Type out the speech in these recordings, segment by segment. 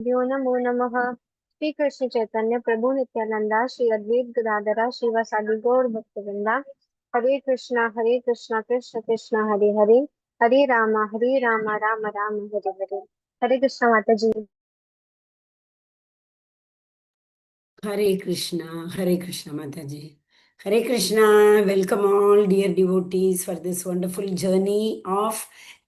भ्यो नमो नमः। श्री कृष्ण चैतन्य प्रभु नित्यानंदा श्री अद्वैत गदाधरा श्रीवासादि गौर भक्तवृंदा। हरे कृष्णा कृष्ण कृष्ण हरे हरे। हरे राम राम राम हरे हरे। हरे कृष्णा माता जी। Hare Krishna Mataji. Hare Krishna, welcome all dear devotees for this wonderful journey of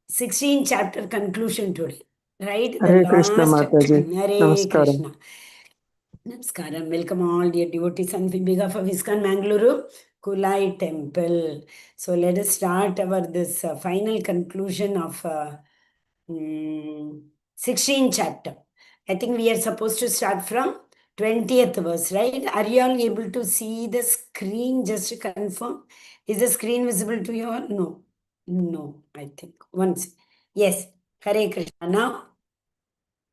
16 chapter conclusion today. Right? The Hare Krishna last Mataji. Hare Namaskaram. Krishna. Namaskaram. Welcome all dear devotees on behalf of ISKCON Mangaluru, Kulai temple. So let us start our this final conclusion of 16 chapter. I think we are supposed to start from 20th verse, right? Are you all able to see the screen? Just to confirm. Is the screen visible to you all? No. No, I think. Once. Yes. Hare Krishna. Now,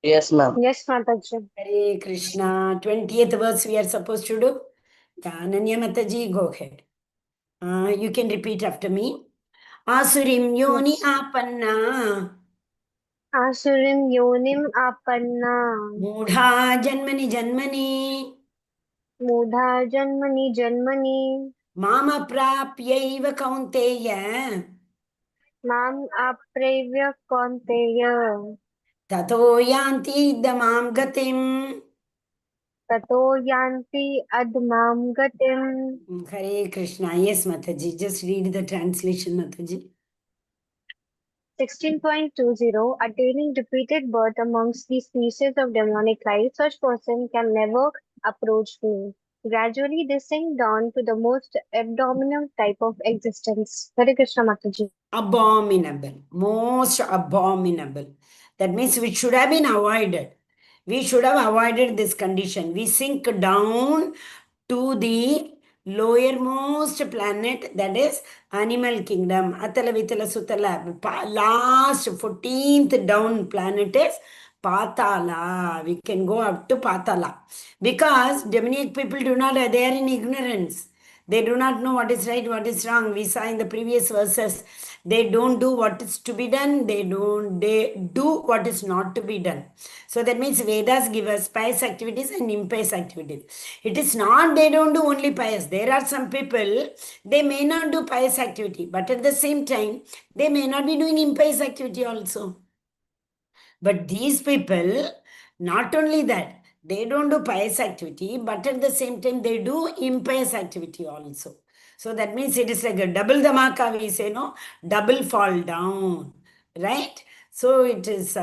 Yes, ma'am. Yes माता जी। Hare Krishna. 20th verse we are supposed to do. Ananya Mataji, go ahead. You can repeat after me. Asurim yoni Yes। apanna. आसुरीं योनिम् आपन्ना। मूढ़ा जन्मनि जन्मनि मूढ़ा जन्मनि जन्मनि। माम प्राप्यैव कौन्तेय माम् आप्रेव्य कौन्तेय। ततो यान्ति दमां गतिम्. ततो यान्ति अधमां गतिम्। Hare Krishna. Yes, Mataji. Just read the translation, Mataji. 16.20 Attaining repeated birth amongst the species of demonic life, such person can never approach me. Gradually, they sink down to the most abdominal type of existence. Hare Krishna Mataji. Abominable. Most abominable. That means which should have been avoided. We should have avoided this condition. We sink down to the lowermost planet, that is animal kingdom. Atala Vitala Sutala. Last 14th down planet is Patala. We can go up to Patala. Because demoniac people do not, they are in ignorance. They do not know what is right, what is wrong. We saw in the previous verses. They don't do what is to be done. They do what is not to be done. So that means Vedas give us pious activities and impious activities. It is not they don't do only pious. There are some people, they may not do pious activity, but at the same time, they may not be doing impious activity also. But these people, not only that, they don't do pious activity, but at the same time, they do impious activity also. So that means it is like a double dhamaka, we say, no? Double fall down, right? So it is,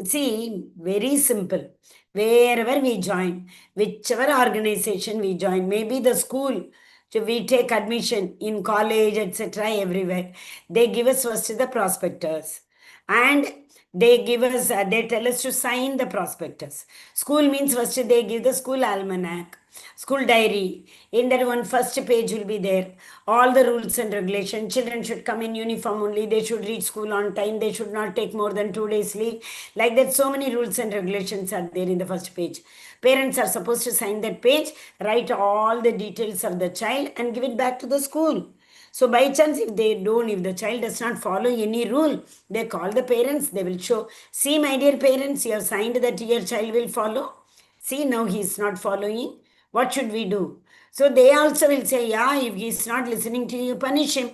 see, very simple. Wherever we join, whichever organization we join, maybe the school, so we take admission in college, etc., everywhere. They give us first the prospectus. And they give us, they tell us to sign the prospectus. School means first they give the school almanac, school diary. In that one first page will be there. All the rules and regulations. Children should come in uniform only. They should reach school on time. They should not take more than 2 days leave. Like that, so many rules and regulations are there in the first page. Parents are supposed to sign that page, write all the details of the child, and give it back to the school. So by chance, if the child does not follow any rule, they call the parents, they will show, see my dear parents, you have signed that your child will follow. See, now he is not following. What should we do? So they also will say, yeah, if he is not listening to you, punish him.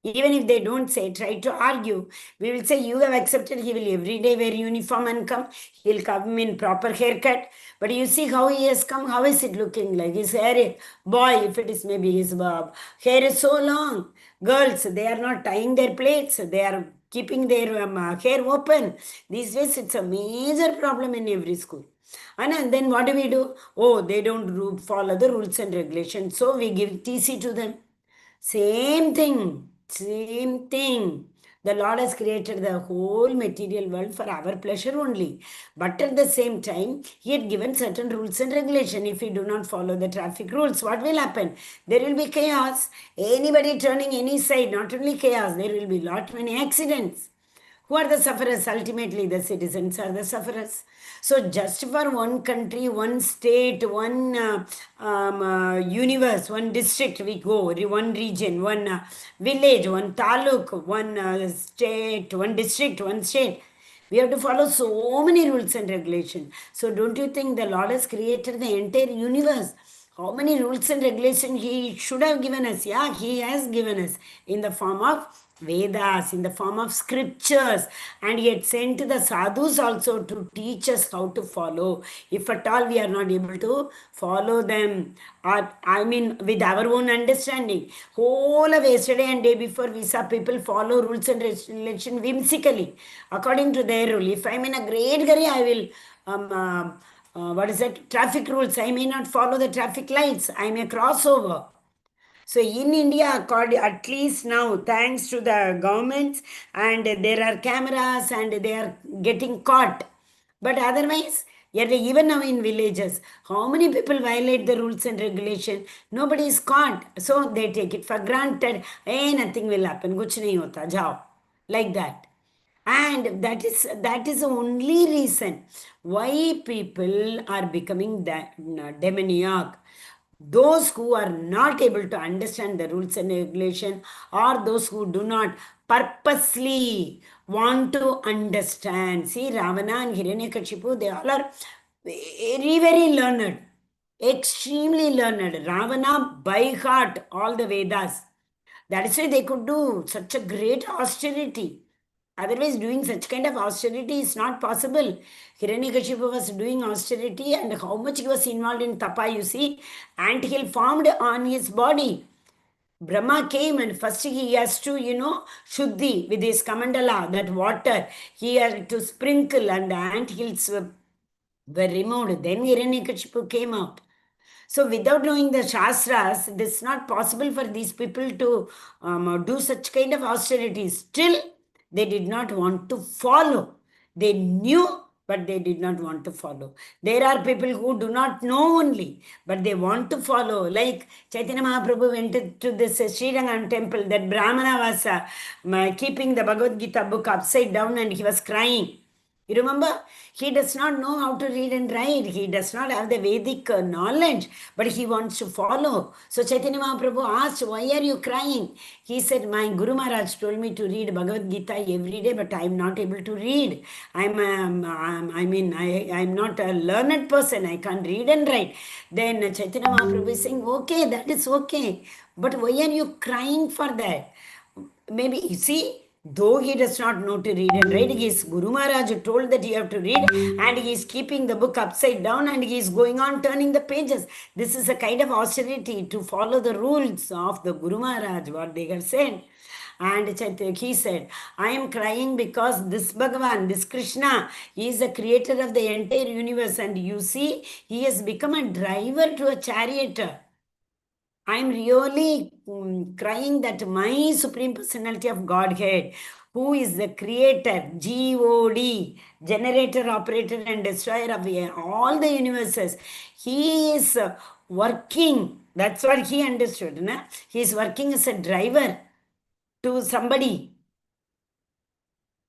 Even if they don't say, try to argue. We will say, you have accepted, he will every day wear uniform and come. He'll come in proper haircut. But you see how he has come, how is it looking like? His hair, boy, if it is maybe his hair is so long. Girls, they are not tying their plaits. They are keeping their hair open. These days, it's a major problem in every school. And then what do? Oh, they don't follow the rules and regulations. So we give TC to them. Same thing, same thing. The Lord has created the whole material world for our pleasure only. But at the same time, He had given certain rules and regulation. If we do not follow the traffic rules, what will happen? There will be chaos. Anybody turning any side, not only chaos, there will be lot many accidents. Who are the sufferers? Ultimately, the citizens are the sufferers. So, just for one country, one state, one universe, one district, we go, one region, one village, one taluk, one state, one district, one state. We have to follow so many rules and regulations. So don't you think the Lord has created the entire universe? How many rules and regulations He should have given us? Yeah, He has given us in the form of Vedas, in the form of scriptures, and He had sent the sadhus also to teach us how to follow. If at all we are not able to follow them, or I mean, with our own understanding, whole of yesterday and day before we saw people follow rules and regulations whimsically, according to their rule. If I'm in a great hurry, I will. What is that? Traffic rules. I may not follow the traffic lights. I may cross over. So in India, at least now, thanks to the governments, and there are cameras and they are getting caught. But otherwise, yet even now in villages, how many people violate the rules and regulation? Nobody is caught. So they take it for granted. Hey, nothing will happen. Kuch nahi hota, jao. Like that. And that is the only reason why people are becoming demoniac. Those who are not able to understand the rules and regulation, or those who do not purposely want to understand. See, Ravana and Hiranyakashipu, they all are very, very learned, extremely learned. Ravana by heart all the Vedas. That is why they could do such a great austerity. Otherwise, doing such kind of austerity is not possible. Hiranyakashipu was doing austerity, and how much he was involved in tapa, you see, anthill formed on his body. Brahma came and first he has to, Shuddhi with his Kamandala, that water, he had to sprinkle and the anthills were removed. Then Hiranyakashipu came out. So, without knowing the Shastras, it is not possible for these people to do such kind of austerities. Still, they did not want to follow. They knew, but they did not want to follow. There are people who do not know only, but they want to follow. Like Chaitanya Mahaprabhu went to this Srirangam temple, that Brahmana was keeping the Bhagavad Gita book upside down and he was crying. You remember? He does not know how to read and write. He does not have the Vedic knowledge, but he wants to follow. So Chaitanya Mahaprabhu asked, "Why are you crying?" He said, "My Guru Maharaj told me to read Bhagavad Gita every day, but I am not able to read. I'm not a learned person. I can't read and write." Then Chaitanya Mahaprabhu is saying, "Okay, that is okay. But why are you crying for that?" Maybe, you see, though he does not know to read and write, his Guru Maharaj told that you have to read, and he is keeping the book upside down and he is going on turning the pages. This is a kind of austerity to follow the rules of the Guru Maharaj, what they have said. And he said, "I am crying because this Bhagavan, this Krishna, he is the creator of the entire universe, and you see, he has become a driver to a charioteer. I'm really crying that my Supreme Personality of Godhead, who is the creator, God, generator, operator, and destroyer of all the universes, he is working." That's what he understood. Na? He is working as a driver to somebody.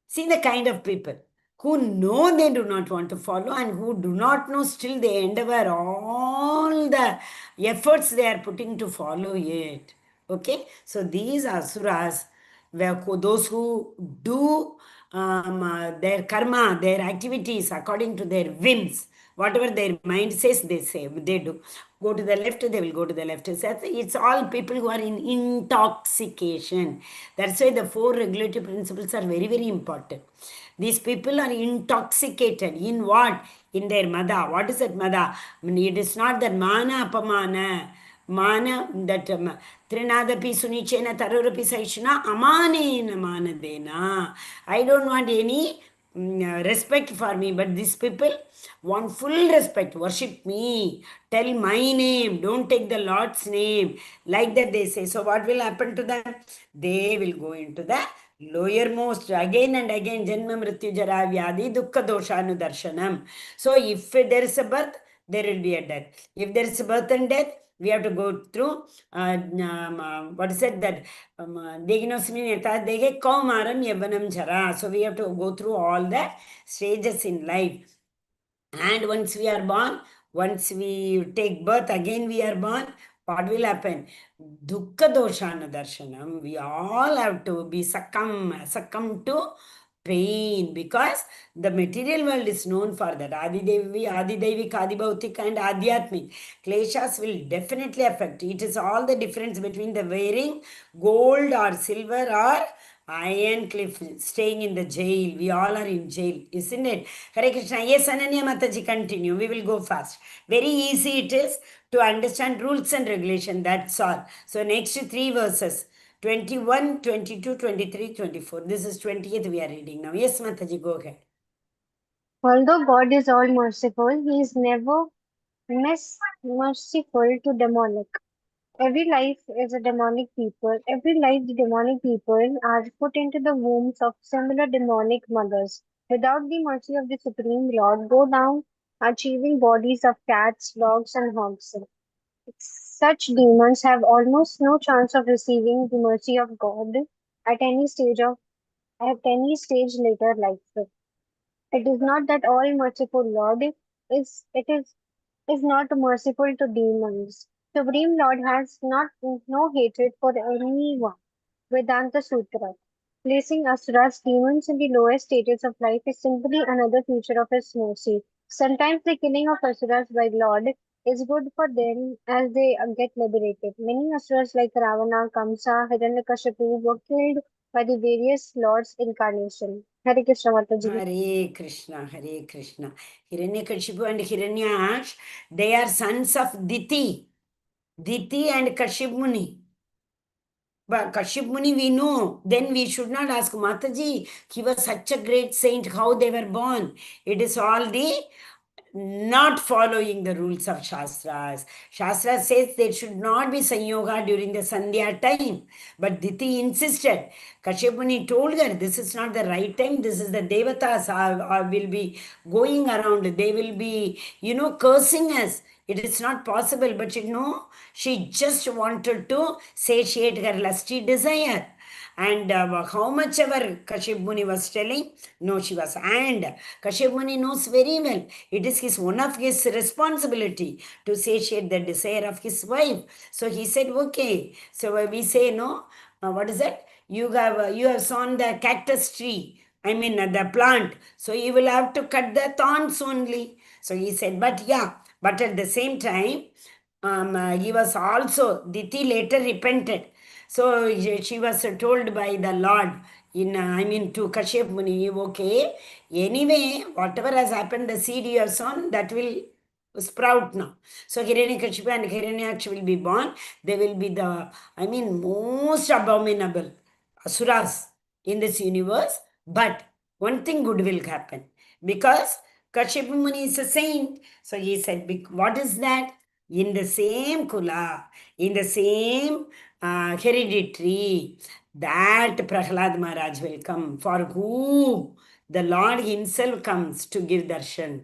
See the kind of people who know they do not want to follow, and who do not know, still they endeavor all the efforts they are putting to follow it. Okay, so these asuras were those who do their karma, their activities according to their whims. Whatever their mind says, they say, they do. Go to the left, they will go to the left. It's all people who are in intoxication. That's why the four regulative principles are very, very important. These people are intoxicated. In what? In their mada. What is that mada? I mean, it is not that mana apamana. Mana, that Trinadapi Sunichena Tarurapi Saishna Amanena Manadena. I don't want any respect for me, but these people want full respect. Worship me, tell my name, don't take the Lord's name. Like that they say. So what will happen to them? They will go into the lowermost again and again. Janma Mrityu Jara Vyadi Dukkha Doshanu Darshanam. So if there is a birth, there will be a death. If there is a birth and death, we have to go through what is it, that Deginosmin Eta Dege Kaumaram Yavanam Jara. So we have to go through all the stages in life. And once we are born, once we take birth, again we are born, what will happen? Dukkha doshana darshanam. We all have to be succumb to pain, because the material world is known for that. Adidevik, Adibhautik and Adhyatmik. Kleshas will definitely affect. It is all the difference between the wearing gold or silver or iron cliff, staying in the jail. We all are in jail, isn't it? Hare Krishna. Yes, Ananya Mataji, continue. We will go fast. Very easy it is to understand rules and regulation. That's all. So next 3 verses. 21, 22, 23, 24. This is 20th we are reading now. Yes, Mataji, go ahead. Although God is all merciful, he is never merciful to demonic. Every life is a demonic people. Every life the demonic people are put into the wombs of similar demonic mothers. Without the mercy of the Supreme Lord, go down achieving bodies of cats, dogs, and hogs. Such demons have almost no chance of receiving the mercy of God at any stage of at any stage later life. It is not that all merciful Lord is not merciful to demons. Supreme Lord has not no hatred for anyone. Vedanta Sutra. Placing asuras, demons in the lowest stages of life is simply another feature of his mercy. Sometimes the killing of asuras by Lord is good for them as they get liberated. Many asuras like Ravana, Kamsa, Hiranyakashipu were killed by the various Lord's incarnation. Hare Krishna Mataji. Hare Krishna, Hare Krishna. Hiranyakashipu and Hiranyash, they are sons of Diti. Diti and Kaship Muni. But Kaship Muni we know, then we should not ask Mataji, he was such a great saint, how they were born. It is all the not following the rules of Shastras. Shastra says there should not be Sanyoga during the Sandhya time. But Diti insisted. Kashyap Muni told her, this is not the right time. This is the Devatas will be going around. They will be, cursing us. It is not possible. But she just wanted to satiate her lusty desire. And how much ever Kashyap Muni was telling, no, she was. And Kashyap Muni knows very well, it is one of his responsibility to satiate the desire of his wife. So he said, okay. So we say, no, what is that? You have sown the cactus tree. I mean, the plant. So you will have to cut the thorns only. So he said, but at the same time, he was also, Diti later repented. So she was told by the Lord, to Kashyap Muni, okay, anyway, whatever has happened, the seed you have sown, that will sprout now. So Hiranyakashipu and Hiranyaksha will be born. They will be the, most abominable asuras in this universe. But one thing good will happen. Because Kashyap Muni is a saint. So he said, what is that? In the same kula, in the same hereditary, that Prahlad Maharaj will come, for whom the Lord himself comes to give darshan,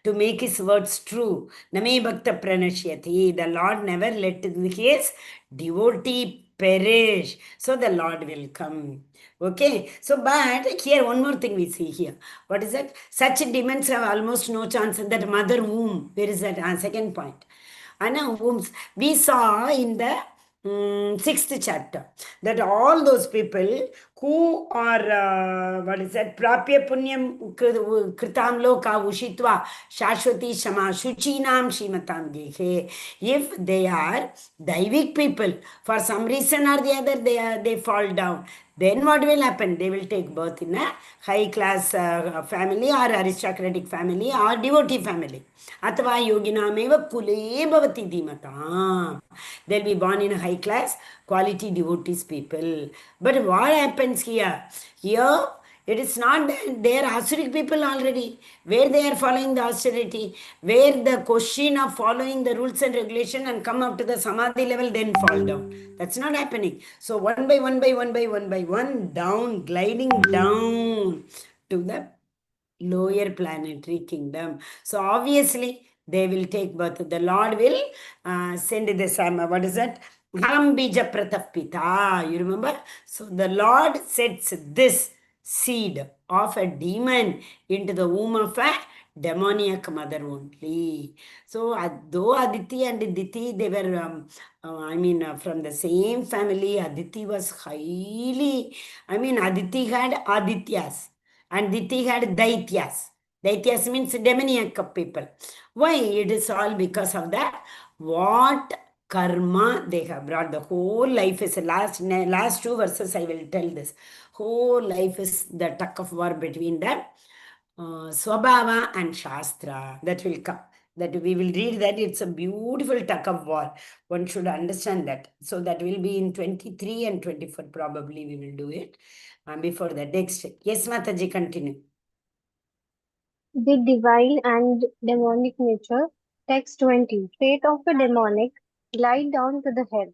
to make his words true. Name Bhakta Pranashyati. The Lord never let his devotee perish. So the Lord will come. Okay. So, but here one more thing we see here. What is that? Such demons have almost no chance in that mother womb. Where is that? Second point. Anna wombs. We saw in the 6th chapter that all those people who are what is that, prapya punyam kritam loka ushitva shashwati shama shuchinam shimatam gehe, if they are daivik people, for some reason or the other they fall down, then what will happen? They will take birth in a high class family or aristocratic family or devotee family. Athva yoginameva kule bhavati dhimata. They'll be born in a high class, quality devotees people. But what happens here? Here, it is not that they are Asuric people already, where they are following the austerity, where the question of following the rules and regulation and come up to the Samadhi level, then fall down. That's not happening. So one by one, down, gliding down to the lower planetary kingdom. So obviously they will take birth. The Lord will send the what is that? Bija Pratapita. You remember? So the Lord sets this seed of a demon into the womb of a demoniac mother only. So, though Aditi and Diti, they were, from the same family, Aditi was highly, Aditi had Adityas and Diti had Daityas. Daityas means demoniac people. Why? It is all because of the what karma they have brought. The whole life is last two verses. I will tell this. Whole life is the tug of war between the Swabhava and Shastra. That will come. That we will read that it's a beautiful tug of war. One should understand that. So that will be in 23 and 24. Probably we will do it. Before that, next. Yes, Mataji, continue. The divine and demonic nature. Text 20. Fate of the demonic glide down to the hell.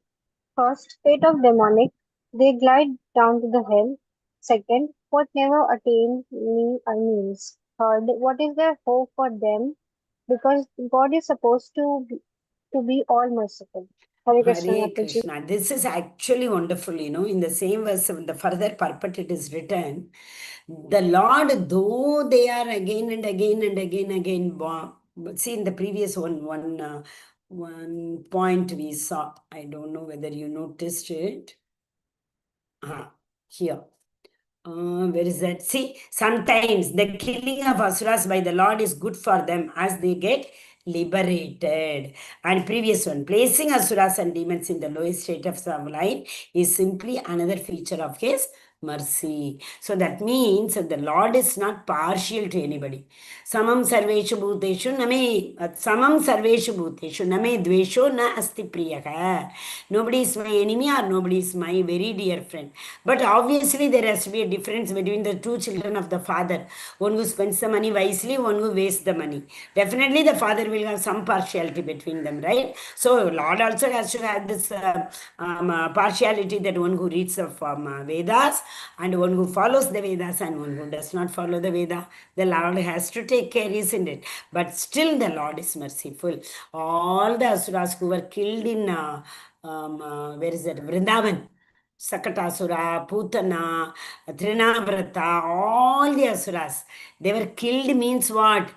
First, fate of demonic, they glide down to the hell. Second, what never attained me means. Third, what is their hope for them? Because God is supposed to be all merciful. Hare Krishna Hare Mataji. Krishna. This is actually wonderful, in the same verse, the further purport it is written. The Lord, though they are again and again and again, see in the previous one point we saw, I don't know whether you noticed it. Here. Where is that? See, sometimes the killing of asuras by the Lord is good for them as they get liberated. And previous one, placing asuras and demons in the lowest state of life is simply another feature of his mercy. So that means that the Lord is not partial to anybody. Samam sarveshu bhuteshu name dvesho na asti priyaha. Nobody is my enemy or nobody is my very dear friend. But obviously there has to be a difference between the two children of the father. One who spends the money wisely, one who wastes the money. Definitely the father will have some partiality between them, right? So Lord also has to have this partiality, that one who reads from Vedas and one who follows the Vedas and one who does not follow the Veda. The Lord has to take care, isn't it? But still the Lord is merciful. All the asuras who were killed in, where is that, Vrindavan, Sakatasura, Putana, Trinavrata, all the asuras, they were killed means what?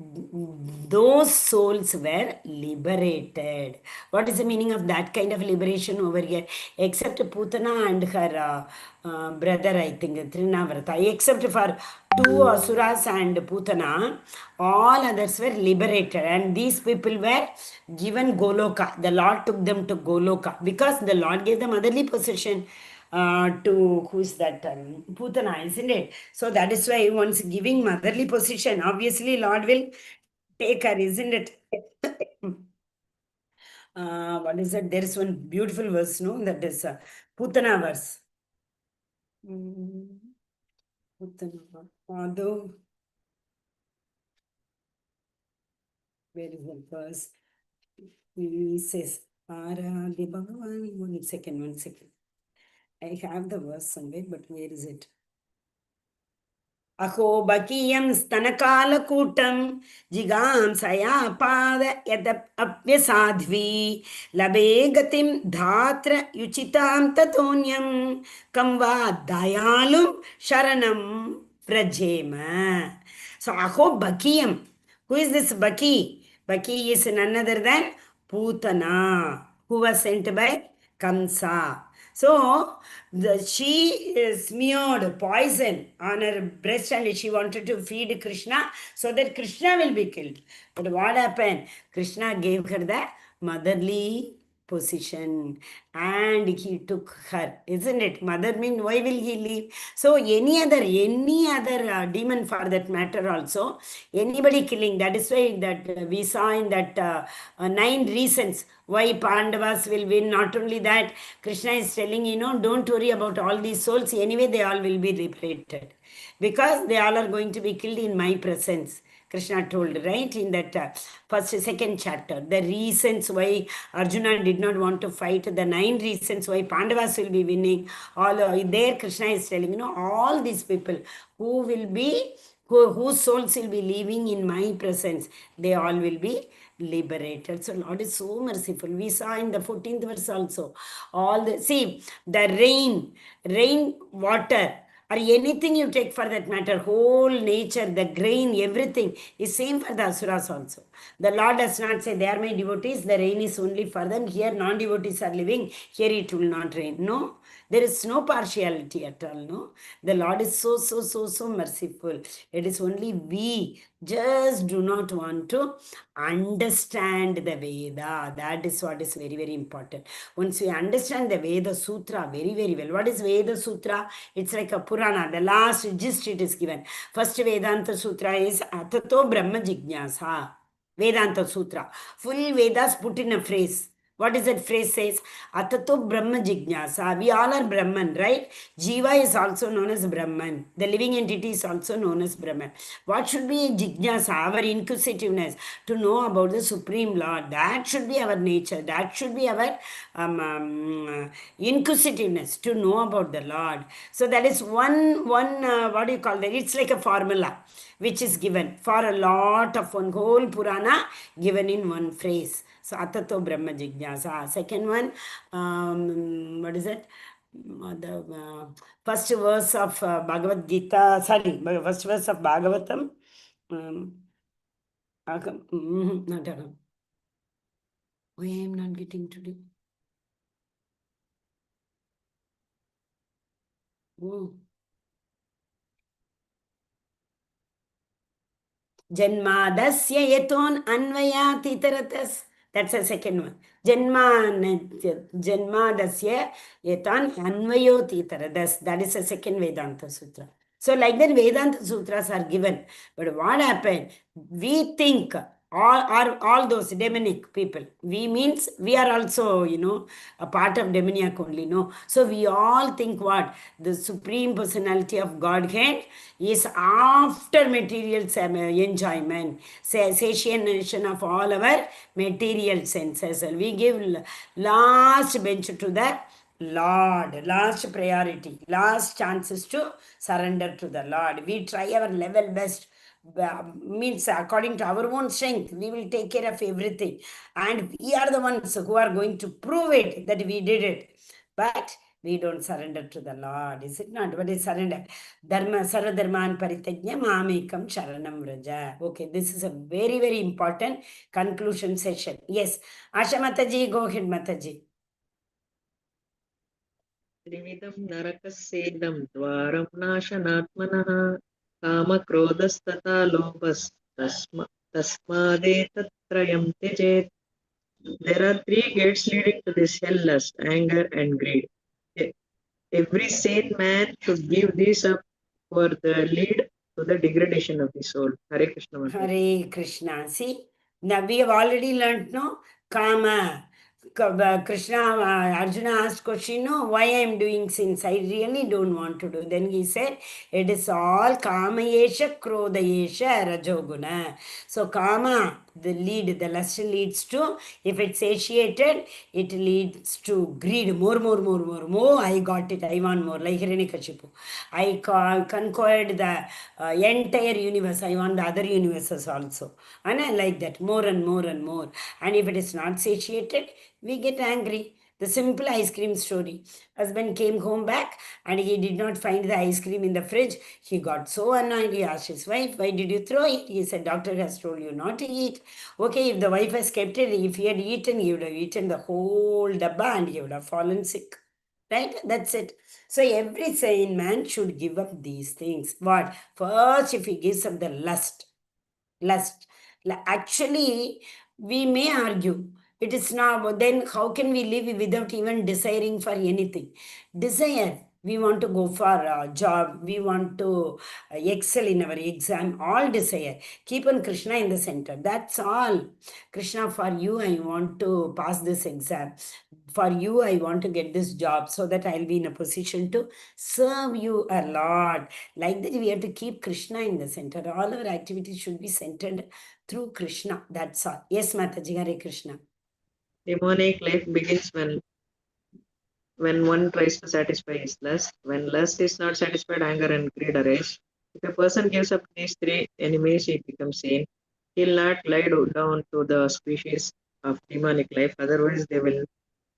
Those souls were liberated. What is the meaning of that kind of liberation over here? Except Putana and her brother, I think, Trinavrata. Except for two asuras and Putana, all others were liberated. And these people were given Goloka. The Lord took them to Goloka because the Lord gave them motherly possession. To who's that Putana, isn't it? So that is why once giving motherly position, obviously Lord will take her, isn't it? What is that? There is one beautiful verse, no? That is Putana verse. Putana. Although, where is the verse? He says, one second. I have the verse somewhere, but where is it? अहो बकीयं स्तनकालकूटं जिगांसया पाद यदप्यसाध्वी लभे गतिं धात्र युचितां ततोन्यं कं वा दयालुं शरणं व्रजेम. So अहो बकीयं. Who is this Baki? Baki is none other than Putana, who was sent by Kamsa. So she smeared poison on her breast and she wanted to feed Krishna so that Krishna will be killed. But what happened? Krishna gave her the motherly position and he took her, isn't it? Mother mean why will he leave? So any other demon for that matter also, anybody killing, that is why that we saw in that 9 reasons why Pandavas will win. Not only that, Krishna is telling, don't worry about all these souls, anyway they all will be liberated because they all are going to be killed in my presence. Krishna told, right, in that second chapter, the reasons why Arjuna did not want to fight, the 9 reasons why Pandavas will be winning, all there Krishna is telling, all these people who will be, whose souls will be living in my presence, they all will be liberated. So Lord is so merciful. We saw in the 14th verse also, all the, see, the rain water or anything you take for that matter, whole nature, the grain, everything is same for the asuras also. The Lord does not say they are my devotees, the rain is only for them. Here non-devotees are living, here it will not rain. No, there is no partiality at all. No, the Lord is so merciful. It is only we just do not want to understand the Veda. That is what is very important. Once we understand the Veda Sutra very well. What is Veda Sutra? It's like a Purana. The last gist it is given. First Vedanta Sutra is Atato Brahma Jignasa. Vedanta Sutra. Full Vedas put in a phrase. What is that phrase says? Atato Brahma Jignasa. We all are Brahman, right? Jiva is also known as Brahman. The living entity is also known as Brahman. What should be Jignasa? Our inquisitiveness to know about the Supreme Lord. That should be our nature. That should be our inquisitiveness to know about the Lord. So that is one what do you call that? It's like a formula which is given for a lot of one whole Purana given in one phrase. So Atato Brahma Jignasa. Second one, what is it? The first verse of Bhagavad Gita, sorry, first verse of Bhagavatam. Not Agam. Why I am not getting today? Oh. Janmadasya yeton anvayati taratas. That's the second one. Janmadasya yetan anvayoti taradas. That is the second Vedanta Sutra. So like that Vedanta Sutras are given. But what happened? We think all those demonic people. We means we are also, a part of demoniac only, no? So we all think what? The Supreme Personality of Godhead is after material enjoyment, satiation of all our material senses. We give last bench to the Lord, last priority, last chances to surrender to the Lord. We try our level best. Means according to our own strength, we will take care of everything. And we are the ones who are going to prove it that we did it. But we don't surrender to the Lord. Is it not? What is surrender? Dharma, Saradharman Paritagnya Mamekam Sharanam Vraja. Okay, this is a very important conclusion session. Yes. Asha Mataji, go ahead, Mataji. त्रिविधं नरकस्येदं द्वारं नाशनात्मनः कामक्रोधस्तथा लोभस्तस्मादेतत्त्रयं त्यजेत्. There are three gates leading to this hell: lust, anger, and greed. Every sane man should give these up for the lead to the degradation of the soul. Hare Krishna. Hare Krishna. See, now we have already learnt, no? Kama. Krishna, Arjuna asked question, no, why I am doing sins? I really don't want to do. Then he said, it is all Kama Yesha, Krodha Yesha, Rajoguna. So Kama, the lust leads to, if it's satiated, it leads to greed. More. I got it. I want more. Like Hiranyakashipu. I conquered the entire universe. I want the other universes also. And I like that. More and more. And if it is not satiated, we get angry. The simple ice cream story. Husband came home back and he did not find the ice cream in the fridge. He got so annoyed. He asked his wife, why did you throw it? He said, doctor has told you not to eat. Okay, if the wife has kept it, if he had eaten, he would have eaten the whole dabba and he would have fallen sick. Right? That's it. So every sane man should give up these things. What? First, if he gives up the lust. Actually, we may argue. It is now, then how can we live without even desiring for anything? Desire. We want to go for a job. We want to excel in our exam. All desire. Keep on Krishna in the center. That's all. Krishna, for you, I want to pass this exam. For you, I want to get this job so that I'll be in a position to serve you a lot. Like that, we have to keep Krishna in the center. All our activities should be centered through Krishna. That's all. Yes, Mataji, Hare Krishna. Demonic life begins when one tries to satisfy his lust. When lust is not satisfied, anger and greed arise. If a person gives up these three enemies, he becomes sane. He'll not lie down to the species of demonic life, otherwise they will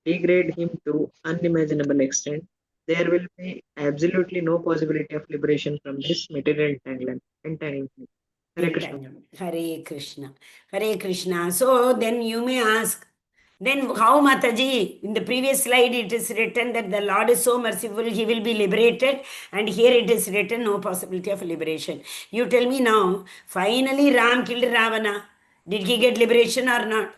degrade him to unimaginable extent. there will be absolutely no possibility of liberation from this material entanglement. Hare Krishna. Hare Krishna. Hare Krishna. So then you may ask, then how, Mataji? In the previous slide, it is written that the Lord is so merciful, he will be liberated. And here it is written, no possibility of liberation. You tell me now, finally Ram killed Ravana. Did he get liberation or not?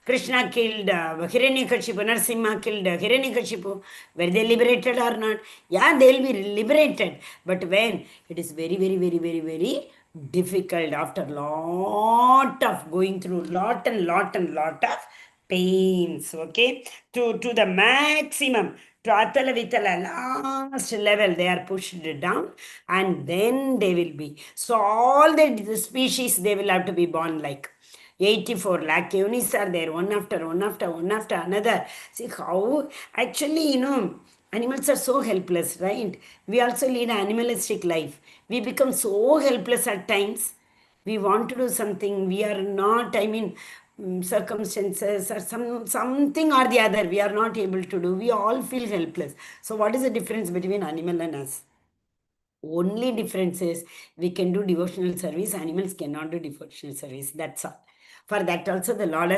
Krishna killed Hiranyakashipu, Narasimha killed Hiranyakashipu. Were they liberated or not? Yeah, they will be liberated. But when? It is very, very, very, very, very difficult after lot of going through lot of pains, okay? To the maximum, to Atala Vitala, last level, they are pushed down and then they will be. So all the species, they will have to be born like 84 lakh yonis are there, one after another. See how actually, animals are so helpless, right? We also lead an animalistic life. We become so helpless at times. We want to do something. We are not, circumstances or something or the other, we are not able to do. We all feel helpless. So, what is the difference between animal and us? Only difference is we can do devotional service, animals cannot do devotional service. That's all. For that also the Lord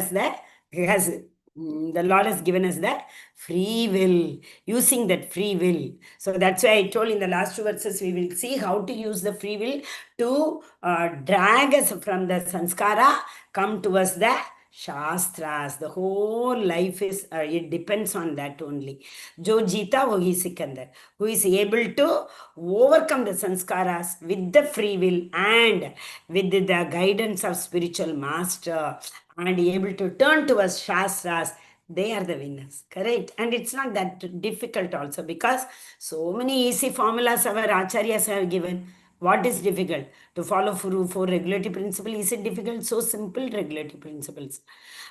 the Lord has given us the free will, using that free will. So that's why I told in the last two verses, we will see how to use the free will to drag us from the sanskara, come towards the Shastras. The whole life is, it depends on that only. Jo Jita Wohi Sikandar, who is able to overcome the sanskaras with the free will and with the guidance of spiritual master and able to turn towards Shastras. They are the winners, correct? And it's not that difficult also, because so many easy formulas our acharyas have given. What is difficult? To follow four regulatory principles. Is it difficult? So simple regulatory principles.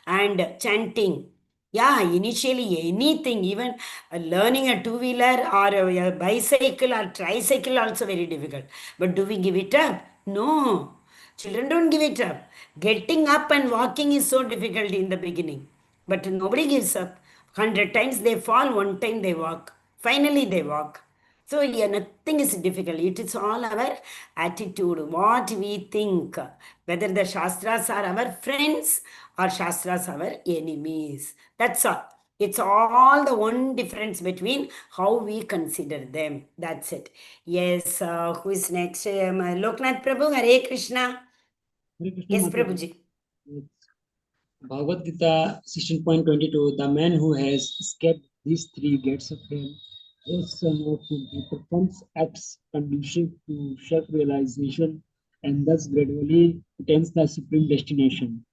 And chanting. Yeah, initially anything, even learning a two-wheeler or a bicycle or tricycle also very difficult. But do we give it up? No. Children don't give it up. Getting up and walking is so difficult in the beginning. But nobody gives up. 100 times they fall, one time they walk. Finally they walk. So yeah, nothing is difficult. It is all our attitude, what we think, whether the Shastras are our friends or Shastras are our enemies. That's all. It's all the one difference between how we consider them. That's it. Yes, who is next? Loknath Prabhu, Hare Krishna. Hare Krishna, Yes, Mataji. Prabhuji. Bhagavad Gita 16.22, the man who has escaped these three gates of hell, O son of Kunti, performs acts conducive to self-realization and thus gradually attains the supreme destination.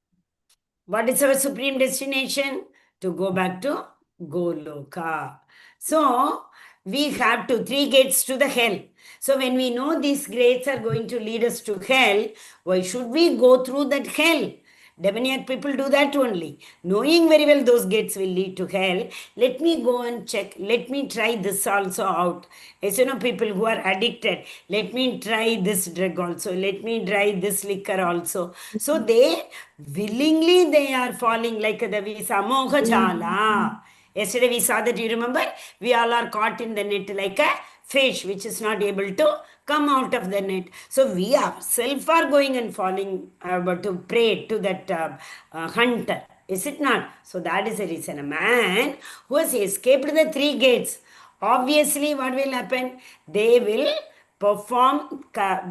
What is our supreme destination? To go back to Goloka. So, we have three gates to the hell. So, when we know these gates are going to lead us to hell, why should we go through that hell? Demoniac people do that only. Knowing very well those gates will lead to hell, let me go and check. Let me try this also out. As people who are addicted, let me try this drug also. Let me try this liquor also. So they willingly they are falling like the visa moha jala. Yesterday we saw that, you remember? We all are caught in the net like a fish which is not able to come out of the net. So we ourselves are going and falling to prey to that hunter. Is it not? So that is the reason. A man who has escaped the three gates, obviously what will happen? They will perform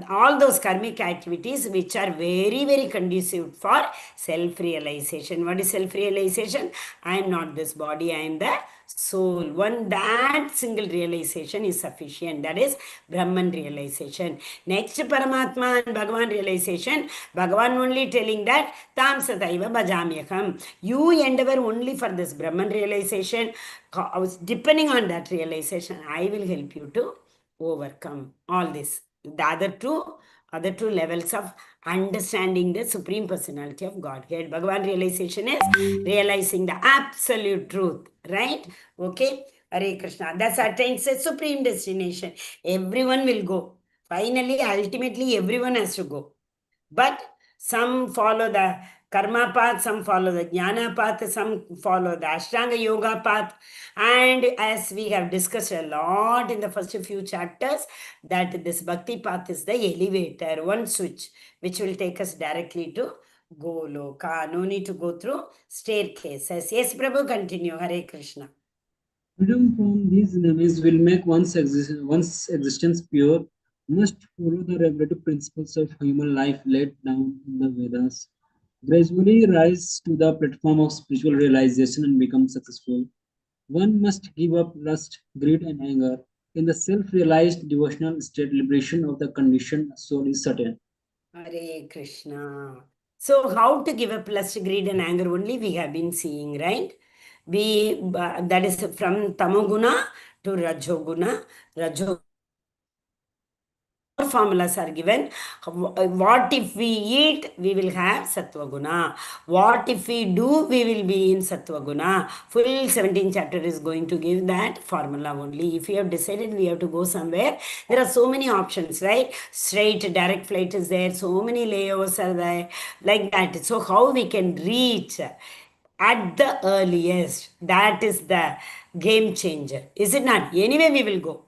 all those karmic activities which are very, very conducive for self-realization. What is self-realization? I am not this body, I am the soul. That single realization is sufficient. That is Brahman realization. Next, Paramatma and Bhagavan realization. Bhagavan only telling that Tam Sataiva Bhajamyakam. You endeavor only for this Brahman realization. Depending on that realization, I will help you to overcome all this. The other two levels of understanding the Supreme Personality of Godhead. Bhagavan realization is realizing the absolute truth, right? Okay, Hare Krishna. That's attains a supreme destination. Everyone will go. Finally, ultimately, everyone has to go. But Some follow the karma path, some follow the jnana path, some follow the ashtanga yoga path. And as we have discussed a lot in the first few chapters, that this bhakti path is the elevator, one switch, which will take us directly to Goloka. No need to go through staircases. Yes, Prabhu, continue. Hare Krishna. Freedom from these enemies will make one's existence pure, must follow the regulative principles of human life laid down in the Vedas, gradually rise to the platform of spiritual realization and become successful. One must give up lust, greed, and anger. In the self-realized devotional state, liberation of the conditioned soul is certain. Hare Krishna. So, how to give up lust, greed, and anger only we have been seeing, right? That is from Tamoguna to Rajoguna. Formulas are given. What if we eat, we will have Sattva Guna. What if we do, we will be in Sattva Guna. Full 17th chapter is going to give that formula only. If we have decided we have to go somewhere, there are so many options, right? Straight, direct flight is there. So many layovers are there. Like that. So how we can reach at the earliest, that is the game changer. Is it not? Anyway, we will go.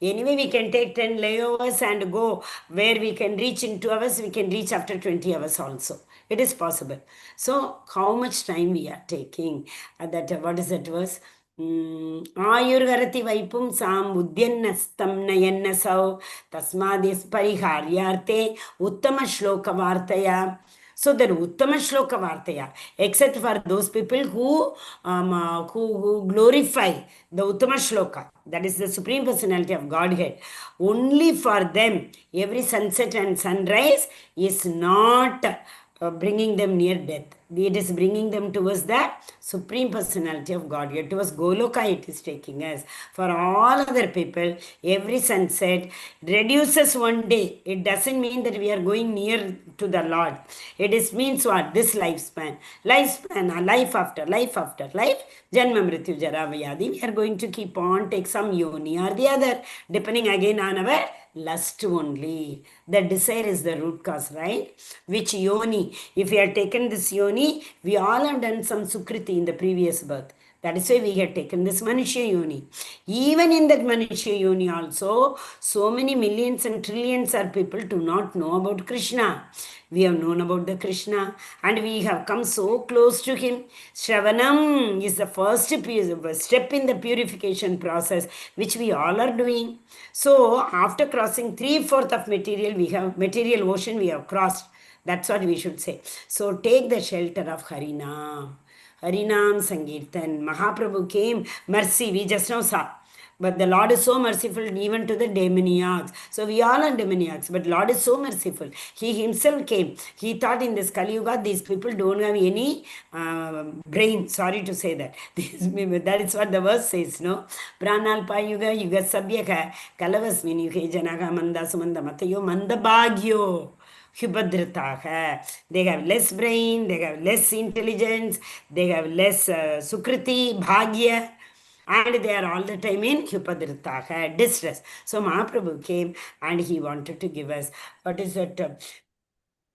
Anyway, we can take 10 layovers and go where we can reach in 2 hours, we can reach after 20 hours also. It is possible. So, how much time we are taking? What is that verse? Ayurgarati vaipum sam udyannastam nayannasau tasmadis pariharyarte uttama shloka vartaya. So the Uttama Shloka Vartaya, except for those people who glorify the Uttama Shloka, that is the Supreme Personality of Godhead, only for them, every sunset and sunrise is not bringing them near death. It is bringing them towards the Supreme Personality of Godhead. Towards Goloka it is taking us. For all other people, every sunset reduces one day. It doesn't mean that we are going near to the Lord. It is means what? This lifespan. Lifespan, life after life after life. Janma Mrityu Jara Vyadi. We are going to keep on, take some yoni or the other, depending again on our lust only. The desire is the root cause, right? Which yoni? If we have taken this yoni, we all have done some sukriti in the previous birth. That is why we have taken this Manushya Yoni. Even in that Manushya Yoni also, so many millions and trillions of people do not know about Krishna. We have known about the Krishna and we have come so close to him. Shravanam is the first step in the purification process, which we all are doing. So after crossing 3/4 of material ocean, we have crossed. That's what we should say. So take the shelter of Harinam. Harinam Sankirtan. Mahaprabhu came, mercy, we just now saw. But the Lord is so merciful even to the demoniacs. So we all are demoniacs, but Lord is so merciful. He himself came. He thought in this Kali Yuga, these people don't have any brain. Sorry to say that. That is what the verse says, no? Pranalpa Yuga, Yuga Sabhyaka, Kalavasmin, Yuge Janaka, Manda Sumanda Matayo, Manda Bhagyo. They have less brain, they have less intelligence, they have less sukriti, bhagya, and they are all the time in Hyupadritaha, distress. So Mahaprabhu came and he wanted to give us, what is that?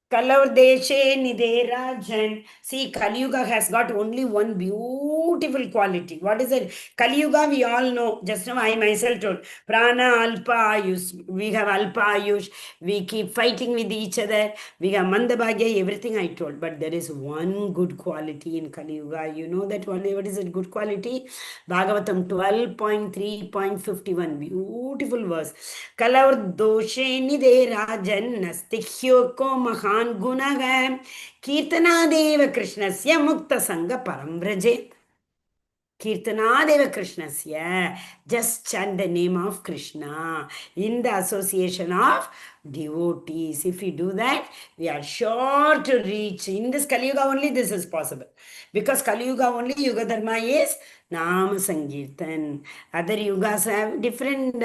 Kalavdeshe Nide Rajan. See, Kali Yuga has got only one beautiful quality. What is it? Kali Yuga, we all know. Just now I myself told. Prana Alpa Ayush. We have Alpa Ayush. We keep fighting with each other. We have Mandabhagya, everything I told. But there is one good quality in Kali Yuga. You know that one. What is it? Good quality? Bhagavatam 12.3.51. Beautiful verse. Kalavdoshe Nide Rajan Nastikyo Ko Maha गुणः कीर्तनादेव कृष्णस्य मुक्तसंग परं व्रजेत्. Kirtanadeva Krishnasya. Just chant the name of Krishna in the association of devotees. If we do that, we are sure to reach. In this Kali Yuga only this is possible. Because Kali Yuga only Yuga Dharma is Nama Sankirtan. Other Yugas have different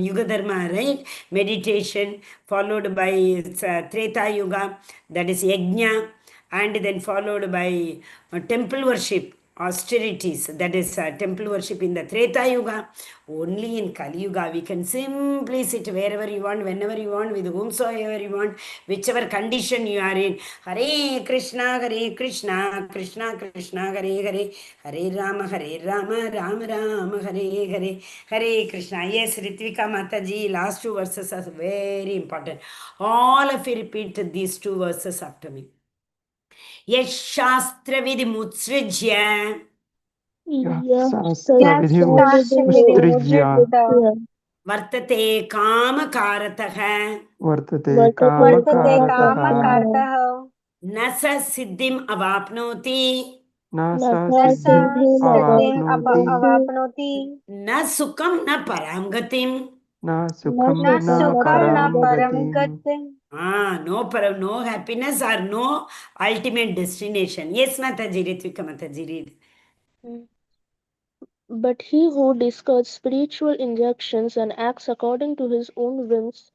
Yuga Dharma, right? Meditation followed by Treta Yuga, that is Yajna, and then followed by temple worship. austerities, that is temple worship in the Treta Yuga. Only in Kali Yuga we can simply sit wherever you want, whenever you want, with whomsoever you want, whichever condition you are in. Hare Krishna, Krishna Krishna, Hare Hare, Hare Rama, Rama Rama, Hare Hare, Hare Krishna. Yes, Ritvika Mataji, last two verses are very important. All of you repeat these two verses after me. यशास्त्रविधिमुत्सृज्य शास्त्रविधिमुत्सृज्य वर्तते कामकारतः वर्तते वर्तते कामकारतः कामकारतः न स सिद्धिम् अवाप्नोति न स न स सिद्धिम् सिद्धिम् अवाप्नोति अवाप्नोति न सुखं न परां गतिम् न सुखं न न सुखं न परां परं गतिम् गतिम्. no happiness or no ultimate destination. Yes, Mataji, Ritvika Mataji, read. But he who discards spiritual injunctions and acts according to his own whims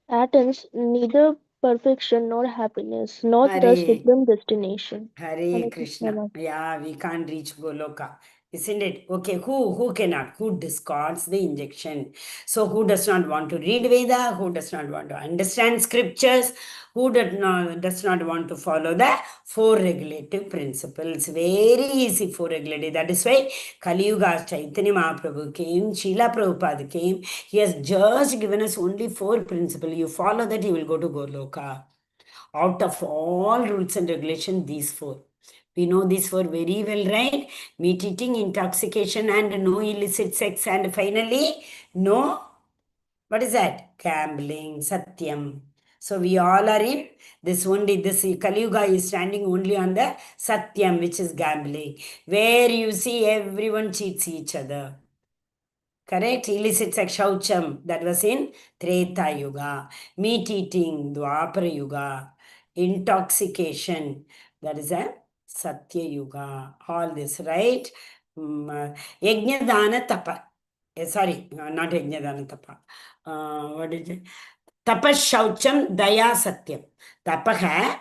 attains neither perfection nor happiness, nor the Hare supreme destination. Hare Krishna. Yeah, we can't reach Goloka, isn't it? Okay, who cannot? Who discards the injection? So who does not want to read Veda? Who does not want to understand scriptures? Who does not want to follow the four regulative principles? Very easy, four regulative. That is why Kali Yuga Chaitanya Mahaprabhu came, Srila Prabhupada came. He has just given us only four principles. You follow that, you will go to Goloka. Out of all rules and regulations, these four. We know these four very well, right? Meat eating, intoxication, and no illicit sex, and finally, no, what is that? Gambling, Satyam. So we all are in this only, this Kali Yuga is standing only on the Satyam, which is gambling, where you see everyone cheats each other. Correct? Illicit sex, Shaucham, that was in Treta Yuga. Meat eating, Dwapara Yuga. Intoxication, that is a Satya Yuga. All this, right? Yajnadana Tapa. Sorry, not Yajnadana Tapa. What is it? Tapas Shaucham Daya Satyam. Tapaha,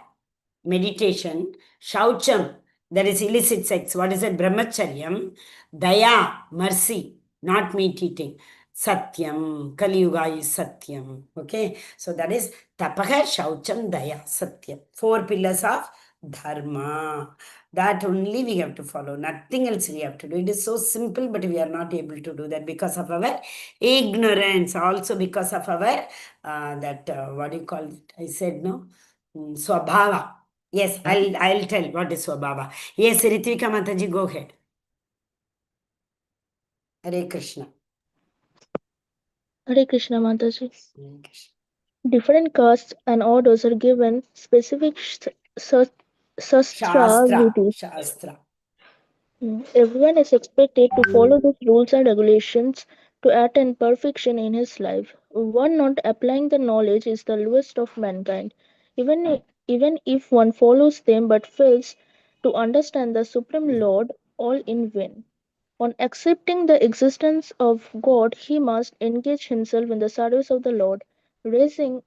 meditation. Shaucham, that is illicit sex. What is it? Brahmacharyam. Daya, mercy, not meat eating. Satyam, Kali Yuga is Satyam. Okay, so that is Tapaha, Shaucham, Daya, Satyam. Four pillars of Dharma. That only we have to follow. Nothing else we have to do. It is so simple, but we are not able to do that because of our ignorance. Also because of our, what do you call it? I said no. Swabhava. Yes, I'll tell what is Swabhava. Yes, Ritvika Mataji, go ahead. Hare Krishna. Hare Krishna Mataji. Hare Krishna. Different castes and orders are given specific sastra duties. Shastra. Everyone is expected to follow these rules and regulations to attain perfection in his life. One not applying the knowledge is the lowest of mankind. Even if one follows them but fails to understand the Supreme Lord, all in vain. On accepting the existence of God, he must engage himself in the service of the Lord, rising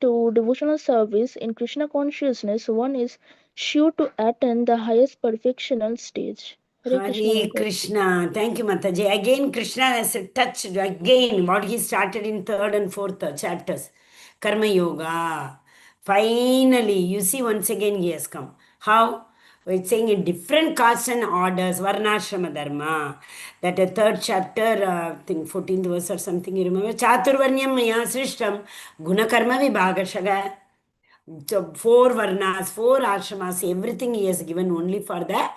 to devotional service in Krishna consciousness. One is sure to attain the highest perfectional stage. Hare Krishna. Hare Mataji. Krishna. Thank you, Mataji. Again, Krishna has touched again what he started in third and fourth chapters. Karma Yoga. Finally, you see, once again he has come. How? It's saying in different castes and orders, Varnashrama Dharma. That a third chapter, I think 14th verse or something, you remember? Chaturvarnyam maya srishtam gunakarma vibhagashaga. So four varnas, four ashramas, everything he has given only for the,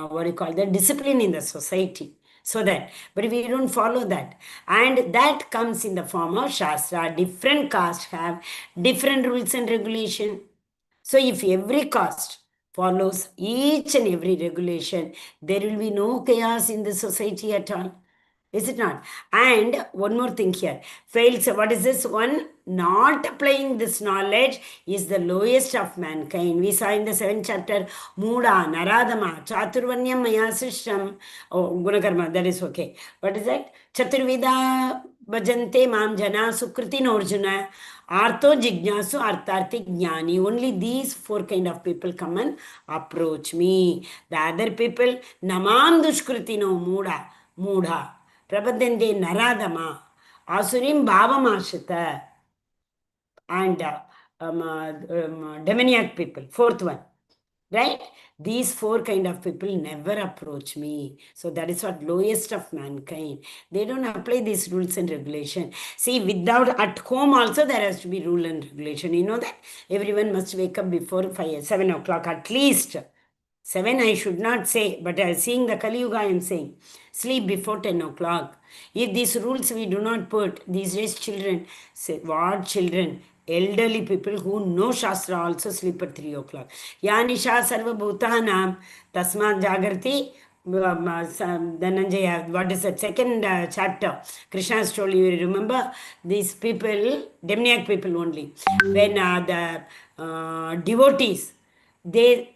what do you call that, discipline in the society. So that, but we don't follow that. And that comes in the form of Shastra. Different castes have different rules and regulation. So if every caste follows each and every regulation, there will be no chaos in the society at all. Is it not? And one more thing here. Fails, what is this one? Not applying this knowledge is the lowest of mankind. We saw in the 7th chapter, Muda, Naradama, Chaturvanyam, Maya Srishtam. Oh, Gunakarma, that is okay. What is that? Chaturvida Bhajante Mam Jana Sukriti Norjuna. Artho Jignasu, Artharthi Jnani. Only these 4 kind of people come and approach me. The other people, Namam Dushkritino Mudha. Prabhadende Naradama. Asurim Bhavamashita. And demoniac people, 4th one. Right? These 4 kind of people never approach me. So that is what lowest of mankind. They don't apply these rules and regulation. See, without at home also there has to be rule and regulation. You know that everyone must wake up before 7 o'clock at least. 7 I should not say, but seeing the Kali Yuga I am saying. Sleep before 10 o'clock. If these rules we do not put, these days children, say, what children? Elderly people who know Shastra also sleep at 3 o'clock. Yanisha sarva bhutanam tasmat jagrati. Dhananjaya, what is that second chapter? Krishna has told you, remember these people, demoniac people only. When the devotees, they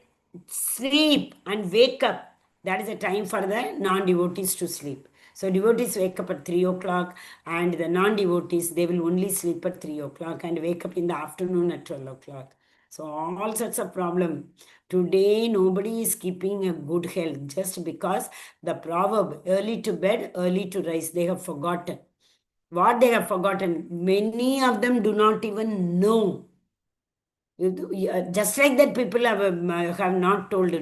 sleep and wake up. That is the time for the non-devotees to sleep. So devotees wake up at 3 o'clock and the non-devotees, they will only sleep at 3 o'clock and wake up in the afternoon at 12 o'clock. So all sorts of problem. Today, nobody is keeping a good health just because the proverb, early to bed, early to rise, they have forgotten. What they have forgotten, many of them do not even know. Just like that, people have not told,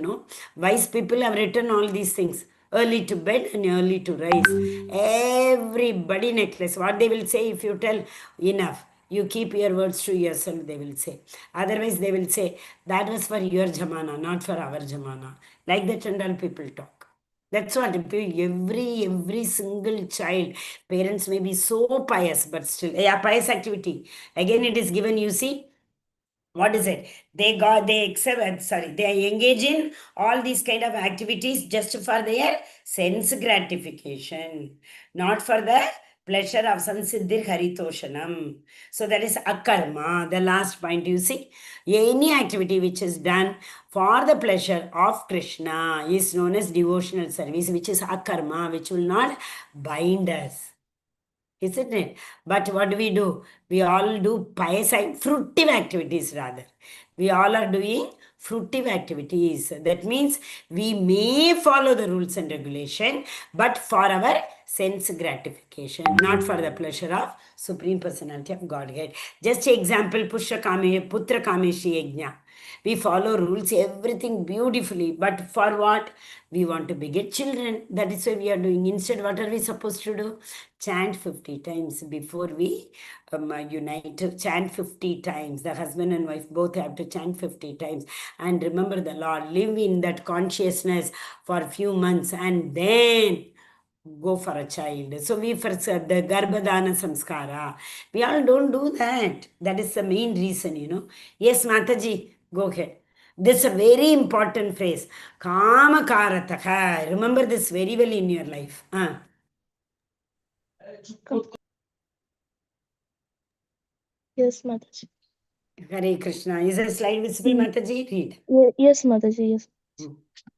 wise people have written all these things. Early to bed and early to rise. Everybody necklace. What they will say if you tell enough, you keep your words to yourself, they will say. Otherwise, they will say, that was for your jamana, not for our jamana. Like that and all people talk. That's what every single child, parents may be so pious, but still, pious activity. Again, it is given, you see, what is it? They engage in all these kind of activities just for their sense gratification, not for the pleasure of sansiddhir haritoshanam. So that is akarma, the last point. You see, any activity which is done for the pleasure of Krishna is known as devotional service, which is akarma, which will not bind us. Isn't it? But what do? We all do pious, fruitive activities rather. We all are doing fruitive activities. That means we may follow the rules and regulation, but for our sense gratification, not for the pleasure of Supreme Personality of Godhead. Just example, Putra Kameshi Yajna. We follow rules, everything beautifully, but for what? We want to beget children. That is why we are doing. Instead, what are we supposed to do? Chant 50 times before we unite. Chant 50 times. The husband and wife both have to chant 50 times. And remember the Lord. Live in that consciousness for a few months and then go for a child. So we first the Garbhadana Samskara. We all don't do that. That is the main reason, Yes, Mataji, go ahead. This is a very important phrase. Kama Karataka. Remember this very well in your life. Yes, Mataji. Hare Krishna. Is a slide visible, Mataji? Read. Yes, Mataji, yes. Hmm.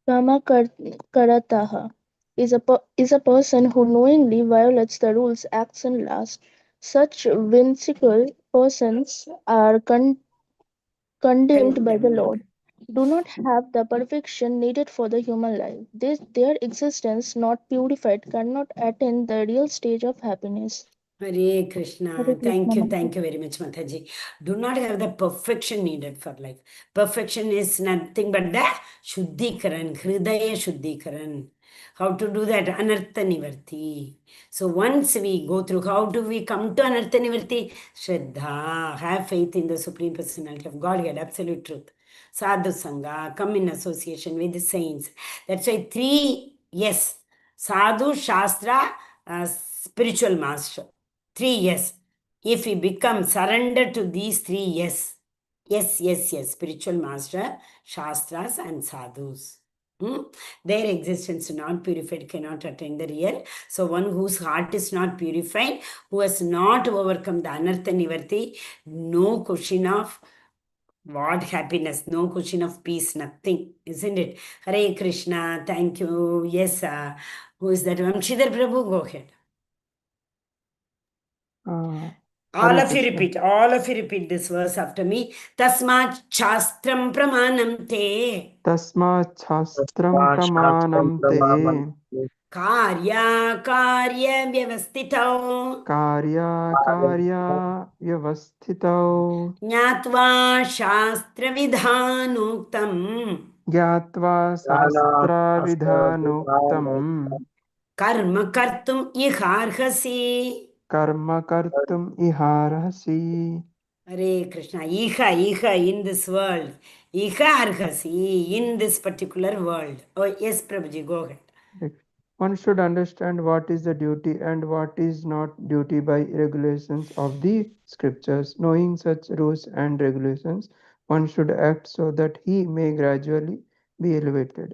Kama Karataha is a person who knowingly violates the rules, acts and laws. Such whimsical persons are condemned by the Lord, do not have the perfection needed for the human life. Their existence, not purified, cannot attain the real stage of happiness. Hare Krishna. Hare Thank Krishna, you very much, Mataji. Do not have the perfection needed for life. Perfection is nothing but the Shuddhikaran, Hridaya Shuddhikaran. How to do that? Anartha Nivarti. So once we go through, how do we come to Anartha Nivarti? Shraddha. Have faith in the Supreme Personality of Godhead, absolute truth. Sadhu Sangha, come in association with the saints. That's why 3 yes. Sadhu, Shastra, spiritual master. 3 yes. If we become surrender to these 3 yes. Yes. Spiritual master, Shastras and sadhus. Their existence not purified cannot attain the real. So one whose heart is not purified, who has not overcome the Anartha Nivarti, no question of what happiness, no question of peace, nothing, isn't it? Hare Krishna, thank you. Yes, who is that? Shridhar Prabhu, go ahead. All Hare of you Krishna. repeat this verse after me. Tasmat shastram pramanam te Tasmat shastram pramanam te karya karya vyavastitau karya karya vyavasthitau Jnatva shastra vidhanuktam gyatva sastra vidhanuktam karma kartum iharhasi. karma kartum iharhasi. Hare Krishna. Iha in this world. Iha arhasi in this particular world. Oh, yes, Prabhuji, go ahead. One should understand what is the duty and what is not duty by regulations of the scriptures. Knowing such rules and regulations, one should act so that he may gradually be elevated.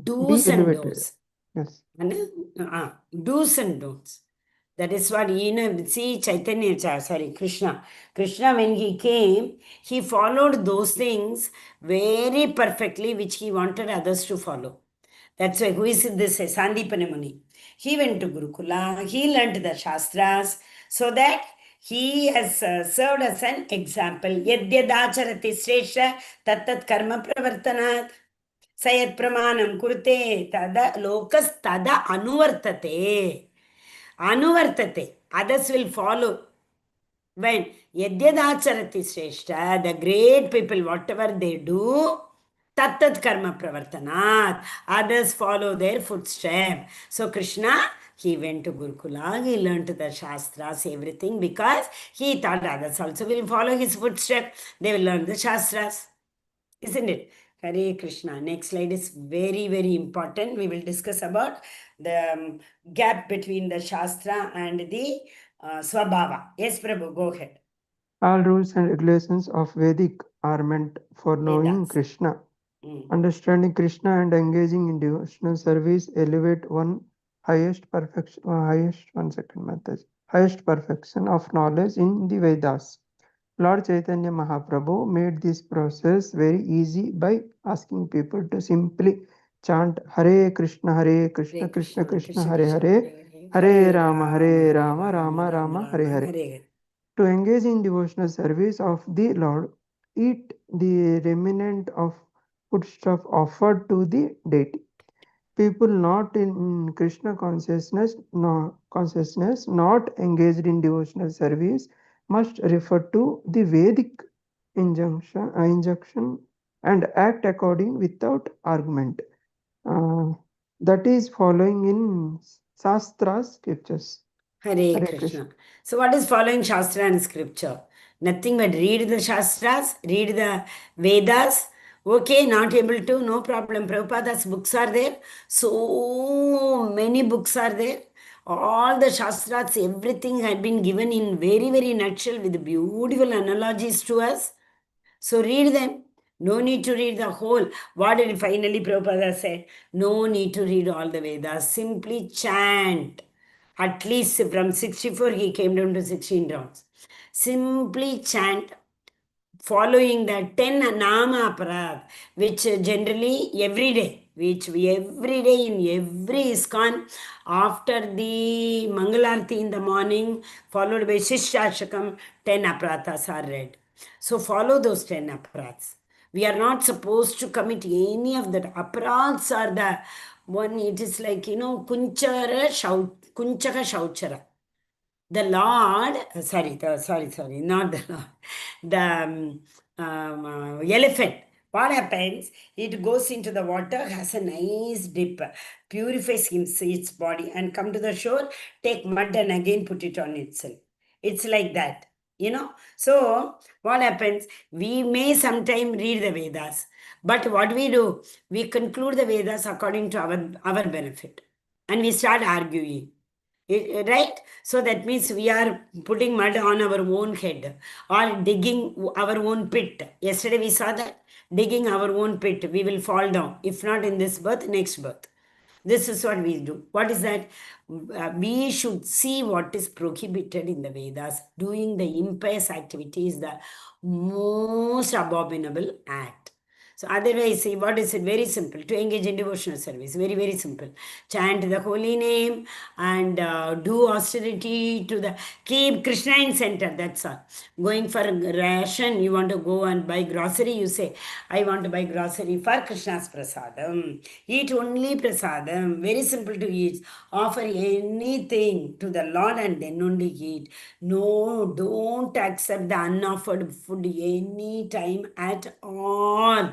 Do's and don'ts. Yes. Do's and don'ts. That is what, see Chaitanya, Krishna. Krishna, when he came, he followed those things very perfectly, which he wanted others to follow. That's why, who is this Sandipani Muni? He went to Gurukula, he learnt the Shastras, so that he has served as an example. Yadyadacharati Sresha Tattat Karma Pravartanat. Sayat Pramanam Kurte Tada Lokas Tada Anuvartate. Anuvartate. Others will follow. When Yadyadacharati Sreshta, the great people, whatever they do, Tattat Karma Pravartanat. Others follow their footstep. So Krishna, he went to Gurukula, he learned the Shastras, everything, because he thought others also will follow his footstep. They will learn the Shastras. Isn't it? Hare Krishna. Next slide is very, very important. We will discuss about the gap between the Shastra and the Swabhava. Yes, Prabhu, go ahead. All rules and regulations of Vedic are meant for knowing Vedas. Krishna. Understanding Krishna and engaging in devotional service elevate one highest perfection. Highest perfection of knowledge in the Vedas. Lord Chaitanya Mahaprabhu made this process very easy by asking people to simply chant Hare Krishna, Krishna Krishna, Hare Hare, Hare Rama, Rama Rama, Hare Hare. To engage in devotional service of the Lord, eat the remnant of foodstuff offered to the deity. People not in Krishna consciousness, not engaged in devotional service, must refer to the Vedic injunction and act according without argument. That is following in Shastra scriptures. Hare Krishna. So what is following Shastra and scripture? Nothing but read the Shastras, read the Vedas. Okay, not able to, no problem. Prabhupada's books are there. So many books are there. All the Shastras, everything had been given in very, very nutshell with beautiful analogies to us. So read them. No need to read the whole. What did finally Prabhupada say? No need to read all the Vedas. Simply chant. At least from 64, he came down to 16 rounds. Simply chant, following the 10 Nama Aparad, which generally every day, which we every day in every ISKCON, after the Mangalarti in the morning, followed by Shishashakam, 10 Aparathas are read. So follow those 10 Aparaths. We are not supposed to commit any of that. Aparaths are the one, it is like, Kunchaka Shauchara. The Lord, sorry, not the Lord, the elephant. What happens? It goes into the water, has a nice dip, purifies its body, and come to the shore, take mud and again put it on itself. It's like that, So what happens? We may sometime read the Vedas, but what we do, we conclude the Vedas according to our benefit, and we start arguing. Right? So that means we are putting mud on our own head or digging our own pit. Yesterday we saw that. Digging our own pit, we will fall down. If not in this birth, next birth. This is what we do. What is that? We should see what is prohibited in the Vedas. Doing the impious activity is the most abominable act. So otherwise, see, what is it? Very simple. To engage in devotional service. Very, very simple. Chant the holy name and do austerity to the... Keep Krishna in center. That's all. Going for ration, you want to go and buy grocery, you say, I want to buy grocery for Krishna's prasadam. Eat only prasadam. Very simple to eat. Offer anything to the Lord and then only eat. No, don't accept the unoffered food any time at all.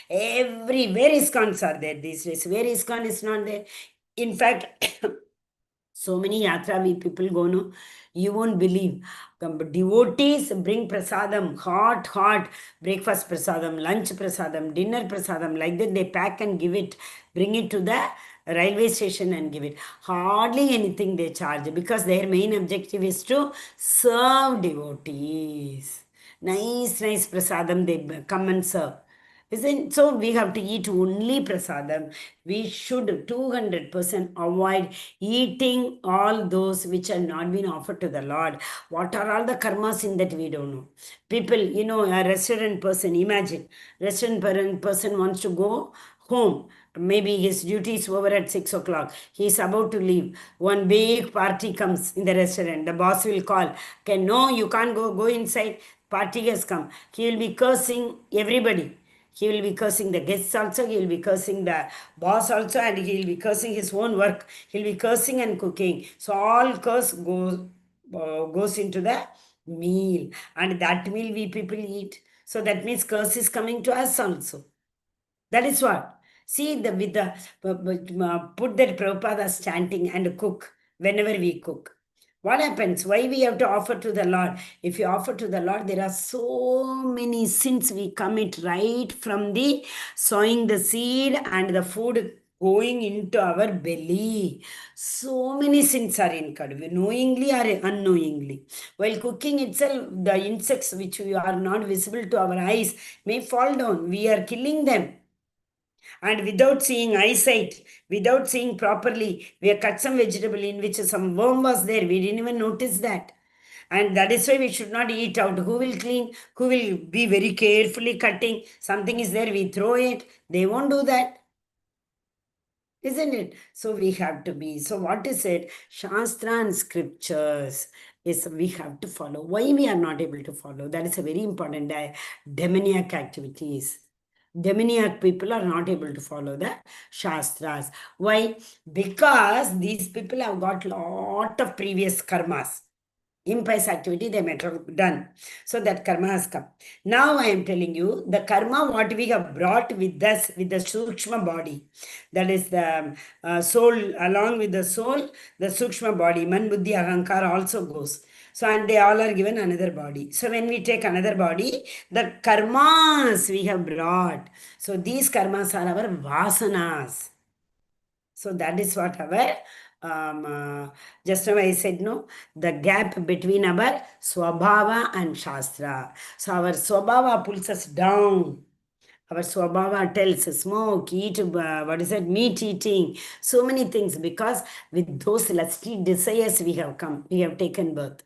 Everywhere ISKCONs are there these days. Where ISKCON is not there. In fact, so many yatra we people go, no, you won't believe. Devotees bring prasadam, hot breakfast prasadam, lunch prasadam, dinner prasadam. Like that, they pack and give it, bring it to the railway station and give it. Hardly anything they charge because their main objective is to serve devotees. Nice prasadam they come and serve. Isn't so? We have to eat only prasadam. We should 200% avoid eating all those which have not been offered to the Lord. What are all the karmas in that? We don't know. People, a restaurant person, imagine, person wants to go home. Maybe his duty is over at 6 o'clock. He is about to leave. One big party comes in the restaurant. The boss will call. Okay, no, you can't go inside. Party has come. He will be cursing everybody. He will be cursing the guests also, he will be cursing the boss also, and he will be cursing his own work. He will be cursing and cooking. So all curse goes into the meal. And that meal we people eat. So that means curse is coming to us also. That is what. See, put that Prabhupada chanting and cook whenever we cook. What happens? Why we have to offer to the Lord? If you offer to the Lord, there are so many sins we commit right from the sowing the seed and the food going into our belly. So many sins are incurred, knowingly or unknowingly. While cooking itself, the insects which are not visible to our eyes may fall down. We are killing them. And without seeing eyesight, without seeing properly, we have cut some vegetable in which some worm was there. We didn't even notice that. And that is why we should not eat out. Who will clean? Who will be very carefully cutting? Something is there, we throw it. They won't do that. Isn't it? So we have to be. So what is it? Shastra and scriptures is we have to follow. Why we are not able to follow? That is a very important demoniac activities. Demoniac people are not able to follow the Shastras. Why? Because these people have got lot of previous karmas. Impious activity they might have done. So that karma has come. Now I am telling you, the karma what we have brought with us, with the Sukshma body, that is the soul, along with the soul, the Sukshma body, Man, Buddhi, Ahankara also goes. So, and they all are given another body. So, when we take another body, the karmas we have brought. So, these karmas are our vasanas. So, that is what our, just now I said, no, the gap between our Swabhava and Shastra. So, our Swabhava pulls us down. Our Swabhava tells smoke, eat, meat eating, so many things, because with those lusty desires we have come, we have taken birth.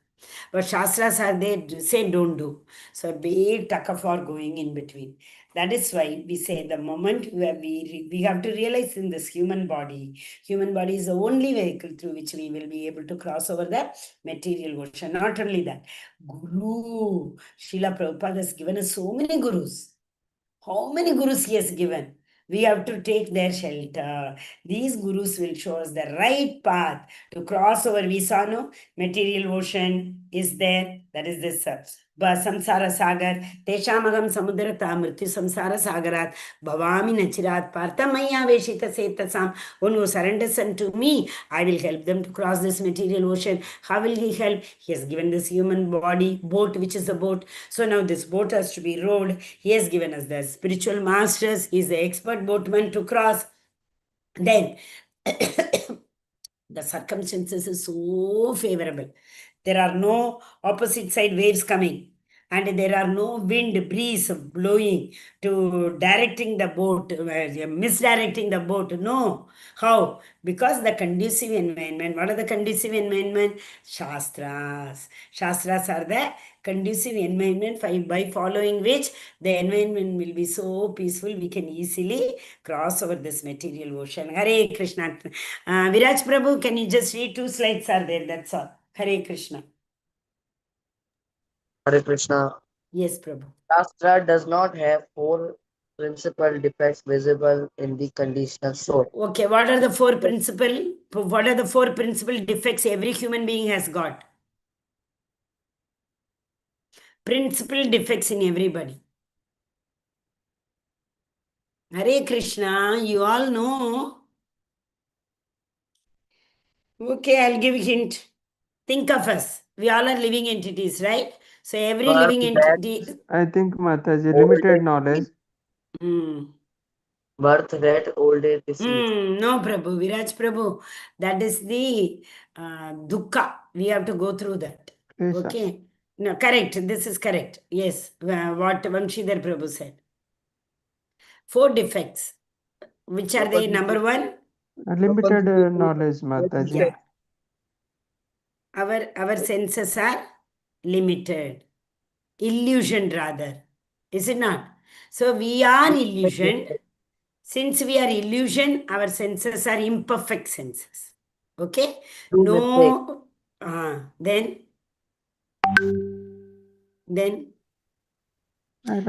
But Shastras are there, say don't do. So a big tug of war going in between. That is why we say the moment we have to realize in this human body is the only vehicle through which we will be able to cross over the material ocean. Not only that, Guru, Srila Prabhupada has given us so many gurus. How many gurus he has given? We have to take their shelter. These gurus will show us the right path to cross over. We saw, no, material ocean is there. That is this samsara sagar. Teshamagam samudrata mrityu samsara sagarat. Bhavami nachirat partha maya veshita setasam. One who surrenders unto me, I will help them to cross this material ocean. How will he help? He has given this human body, boat, which is a boat. So now this boat has to be rowed. He has given us the spiritual masters. He is the expert boatman to cross. Then the circumstances is so favorable. There are no opposite side waves coming. and there are no wind breeze blowing to directing the boat, misdirecting the boat. No. How? Because the conducive environment. What are the conducive environment? Shastras. Shastras are the conducive environment by following which the environment will be so peaceful we can easily cross over this material ocean. Hare Krishna. Viraj Prabhu, can you just read 2 slides are there? That's all. Hare Krishna. Hare Krishna. Yes, Prabhu. Shastra does not have four principal defects visible in the conditional soul. Okay, what are the 4 principal? What are the 4 principal defects every human being has got? Principal defects in everybody. Hare Krishna, you all know. Okay, I'll give a hint. Think of us. We all are living entities, right? So every Birth, living death, entity. I think Mataji, old limited age, knowledge. disease. Hmm. Birth, death, old age, disease. No, Prabhu, Viraj Prabhu. That is the dukkha. We have to go through that. Kleshas. Okay. No, correct. This is correct. Yes. What Vamshidhar Prabhu said. 4 defects. Which are they? Number 1? Limited knowledge, Mataji. Yeah. Our senses are limited. Illusion rather. Is it not? So we are illusion. Since we are illusion, our senses are imperfect senses. Okay? True mistake. No. Then I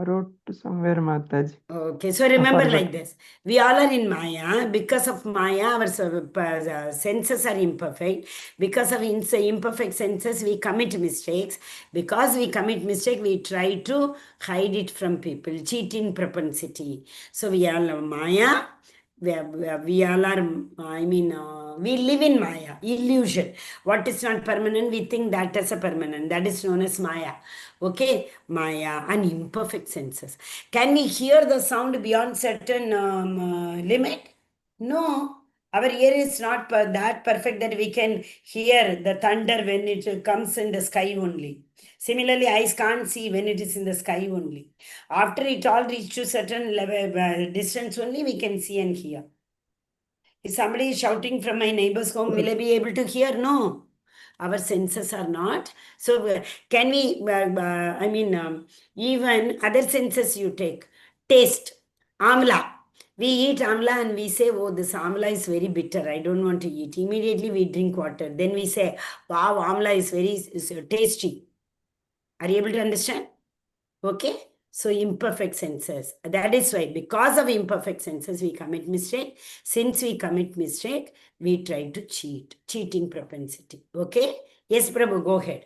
wrote somewhere, Mataji. okay, so remember forgot. like this. We all are in Maya. Because of Maya, our senses are imperfect. Because of imperfect senses, we commit mistakes. Because we commit mistake, we try to hide it from people. Cheating propensity. So we all are Maya. We all are, we live in Maya, illusion. What is not permanent, we think that is a permanent. That is known as Maya. Okay, Maya and imperfect senses. Can we hear the sound beyond certain limit? No. Our ear is not that perfect that we can hear the thunder when it comes in the sky only. Similarly, eyes can't see when it is in the sky only. After it all reaches to certain level, distance only, we can see and hear. If somebody is shouting from my neighbor's home, will I be able to hear? No. Our senses are not. So, can we, even other senses you take. Taste. Amla. We eat amla and we say, oh, this amla is very bitter. I don't want to eat. Immediately we drink water. Then we say, wow, amla is very tasty. Are you able to understand? Okay. So imperfect senses. That is why, because of imperfect senses, we commit mistake. Since we commit mistake, we try to cheat. Cheating propensity. Okay. Yes, Prabhu, go ahead.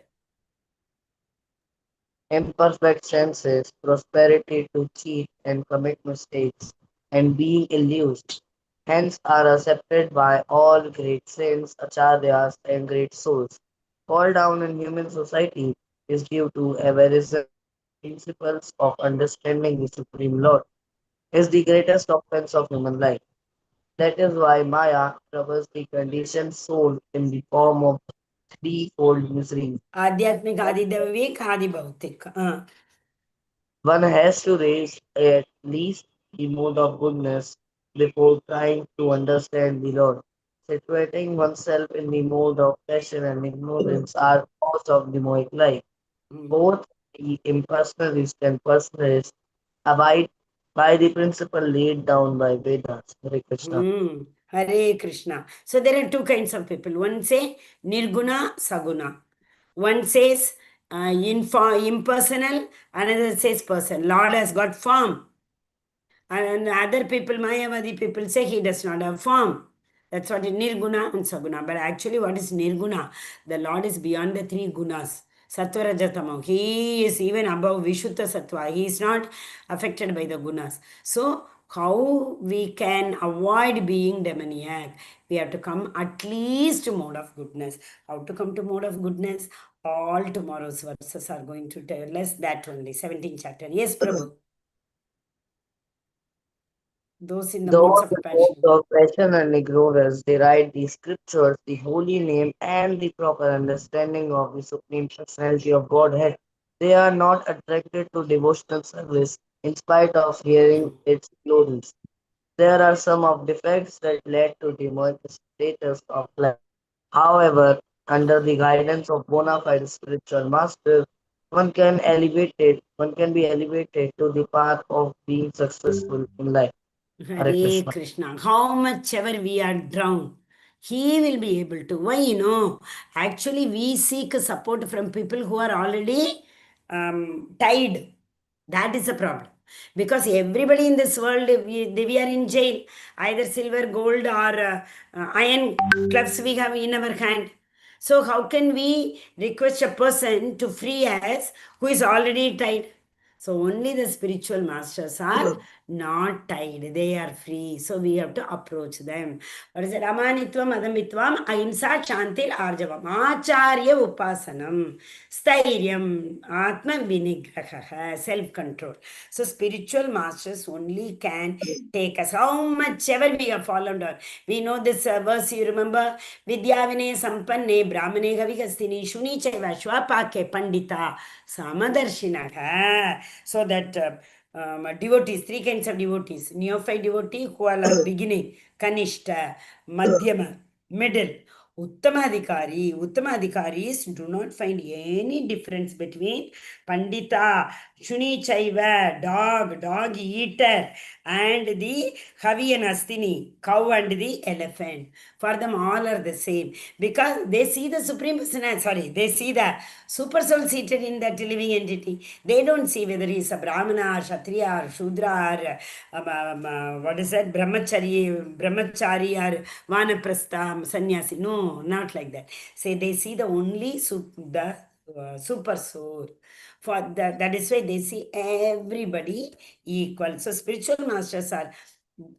Imperfect senses, prosperity to cheat and commit mistakes, and being illused. Hence are accepted by all great saints, acharyas, and great souls. Fall down in human society is due to aversion. Principles of understanding the Supreme Lord is the greatest offense of human life. That is why Maya troubles the conditioned soul in the form of threefold misery. Adhyatmik, Adi Devik, Adi Bhautik. One has to raise at least the mood of goodness before trying to understand the Lord. Situating oneself in the mode of passion and ignorance are cause of demonic life. Both the impersonalist and personalist abide by the principle laid down by Vedas. Hare Krishna. Hare Krishna. So there are 2 kinds of people. One say Nirguna, Saguna. One says impersonal, another says person. Lord has got form. And other people, Mayavadi people say he does not have form. That's what is Nirguna and Saguna. But actually, what is Nirguna? The Lord is beyond the 3 gunas. Sattva, Rajatama. He is even above Vishuddha Sattva. He is not affected by the gunas. So, how we can avoid being demoniac? We have to come at least to mode of goodness. How to come to mode of goodness? All tomorrow's verses are going to tell us that only. 17th chapter. Yes, Prabhu. Those in the modes Those of in modes passion. of passion and ignorance deride the scriptures, the holy name, and the proper understanding of the Supreme Personality of Godhead. They are not attracted to devotional service in spite of hearing its glories. There are some of defects that led to the merged status of life. However, under the guidance of bona fide spiritual masters, one can be elevated to the path of being successful in life. Hare Hare Krishna. Krishna. How much ever we are drowned, he will be able to. Why? Actually, we seek support from people who are already tied. That is the problem. Because everybody in this world, we are in jail. Either silver, gold, or iron clubs we have in our hand. So, how can we request a person to free us who is already tied? So, only the spiritual masters are not tied, they are free. So, we have to approach them. What is it? Amanitvam, Adamitvam, Ahimsa, Shantir, Arjavam, Acharya Upasanam, Stairyam, Atma Vinigraha, self control. So, spiritual masters only can take us. How much ever we have fallen down. We know this verse, you remember? Vidyavine Sampanne Brahmane Gavikastini Shuni Chaiva Shwapake Pandita Samadarshinaha. So that devotees, three kinds of devotees: neophyte devotee who are beginning, Kanishta, Madhyama, middle, Uttamadhikari. Uttamadhikaris do not find any difference between Pandita, Shuni Chaiva, dog eater, and the Havi and Astini, cow and the elephant. For them, all are the same because they see the Supreme Personality, they see the super soul seated in that living entity. They don't see whether he is a Brahmana or Kshatriya or Shudra or what is that, Brahmachari or Vanaprastha, Sannyasi. No, not like that. Say they see the only the super soul. For that is why they see everybody equal. So spiritual masters are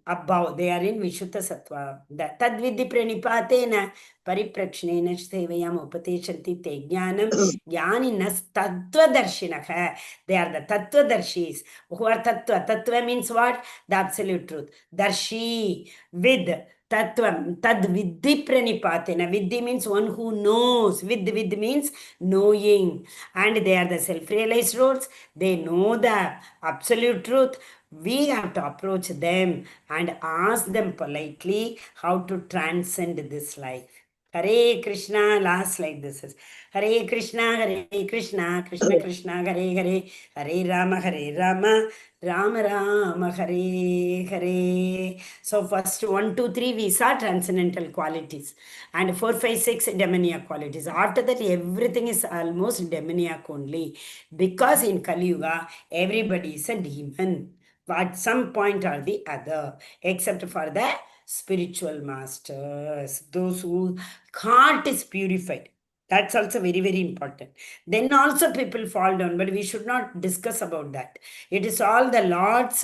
above, they are in Vishuddha Sattva. Tadvidhi pranipatena pariprakshnena sevayam upateshanti te jnanam jnaninas tattvadarshinaha. They are the tattvadarshis. Who are tattva? Tattva means what? The absolute truth. Darshi, with. Tattvam, tad vidhi pranipatena. Vidhi means one who knows. Vidh means knowing. And they are the self-realized roads. They know the absolute truth. We have to approach them and ask them politely how to transcend this life. Hare Krishna, last slide this is. Hare Krishna, Krishna Krishna, Hare Hare, Hare Rama, Rama Rama, Hare Hare. So first 1, 2, 3 we saw transcendental qualities and 4, 5, 6 demoniac qualities. After that everything is almost demoniac only because in Kali Yuga everybody is a demon at some point or the other, except for the spiritual masters, those whose heart is purified. That's also very, very important. Then also people fall down, but we should not discuss about that. It is all the Lord's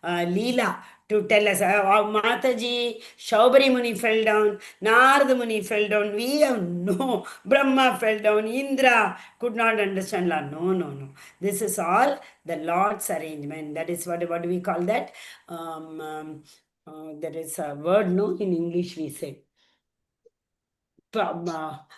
Leela to tell us, Mataji, Shaubari Muni fell down, Narada Muni fell down, we have no, Brahma fell down, Indra could not understand Lord. No. This is all the Lord's arrangement. That is what do we call that? There is a word, no, in English we say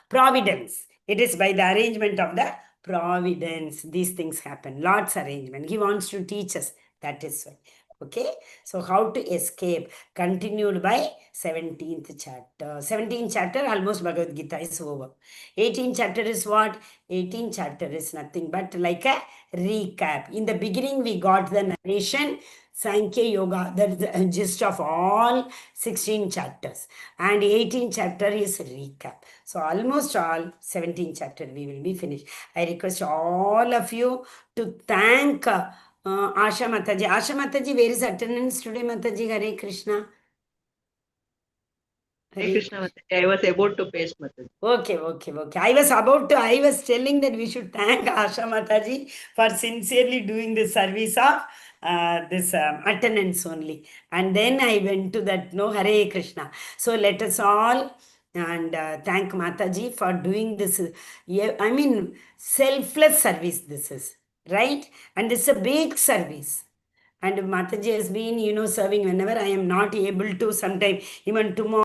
providence. It is by the arrangement of the providence these things happen. Lord's arrangement. He wants to teach us. That is why. Okay. So how to escape? Continued by 17th chapter. 17th chapter, almost Bhagavad Gita is over. 18th chapter is what? 18th chapter is nothing but like a recap. In the beginning, we got the narration, Sankhya Yoga, that is the gist of all 16 chapters. And 18th chapter is recap. So almost all 17th chapter we will be finished. I request all of you to thank Asha Mataji. Asha Mataji, where is attendance today, Mataji? Hare Krishna. Hare Krishna, Mataji. I was about to paste, Mataji. Okay. I was telling that we should thank Asha Mataji for sincerely doing the service of this attendance only. And then I went to that, no, Hare Krishna. So let us all and thank Mataji for doing this. I mean, selfless service this is, right? And this is a big service. And Mataji has been, serving whenever I am not able to, sometime even tomorrow.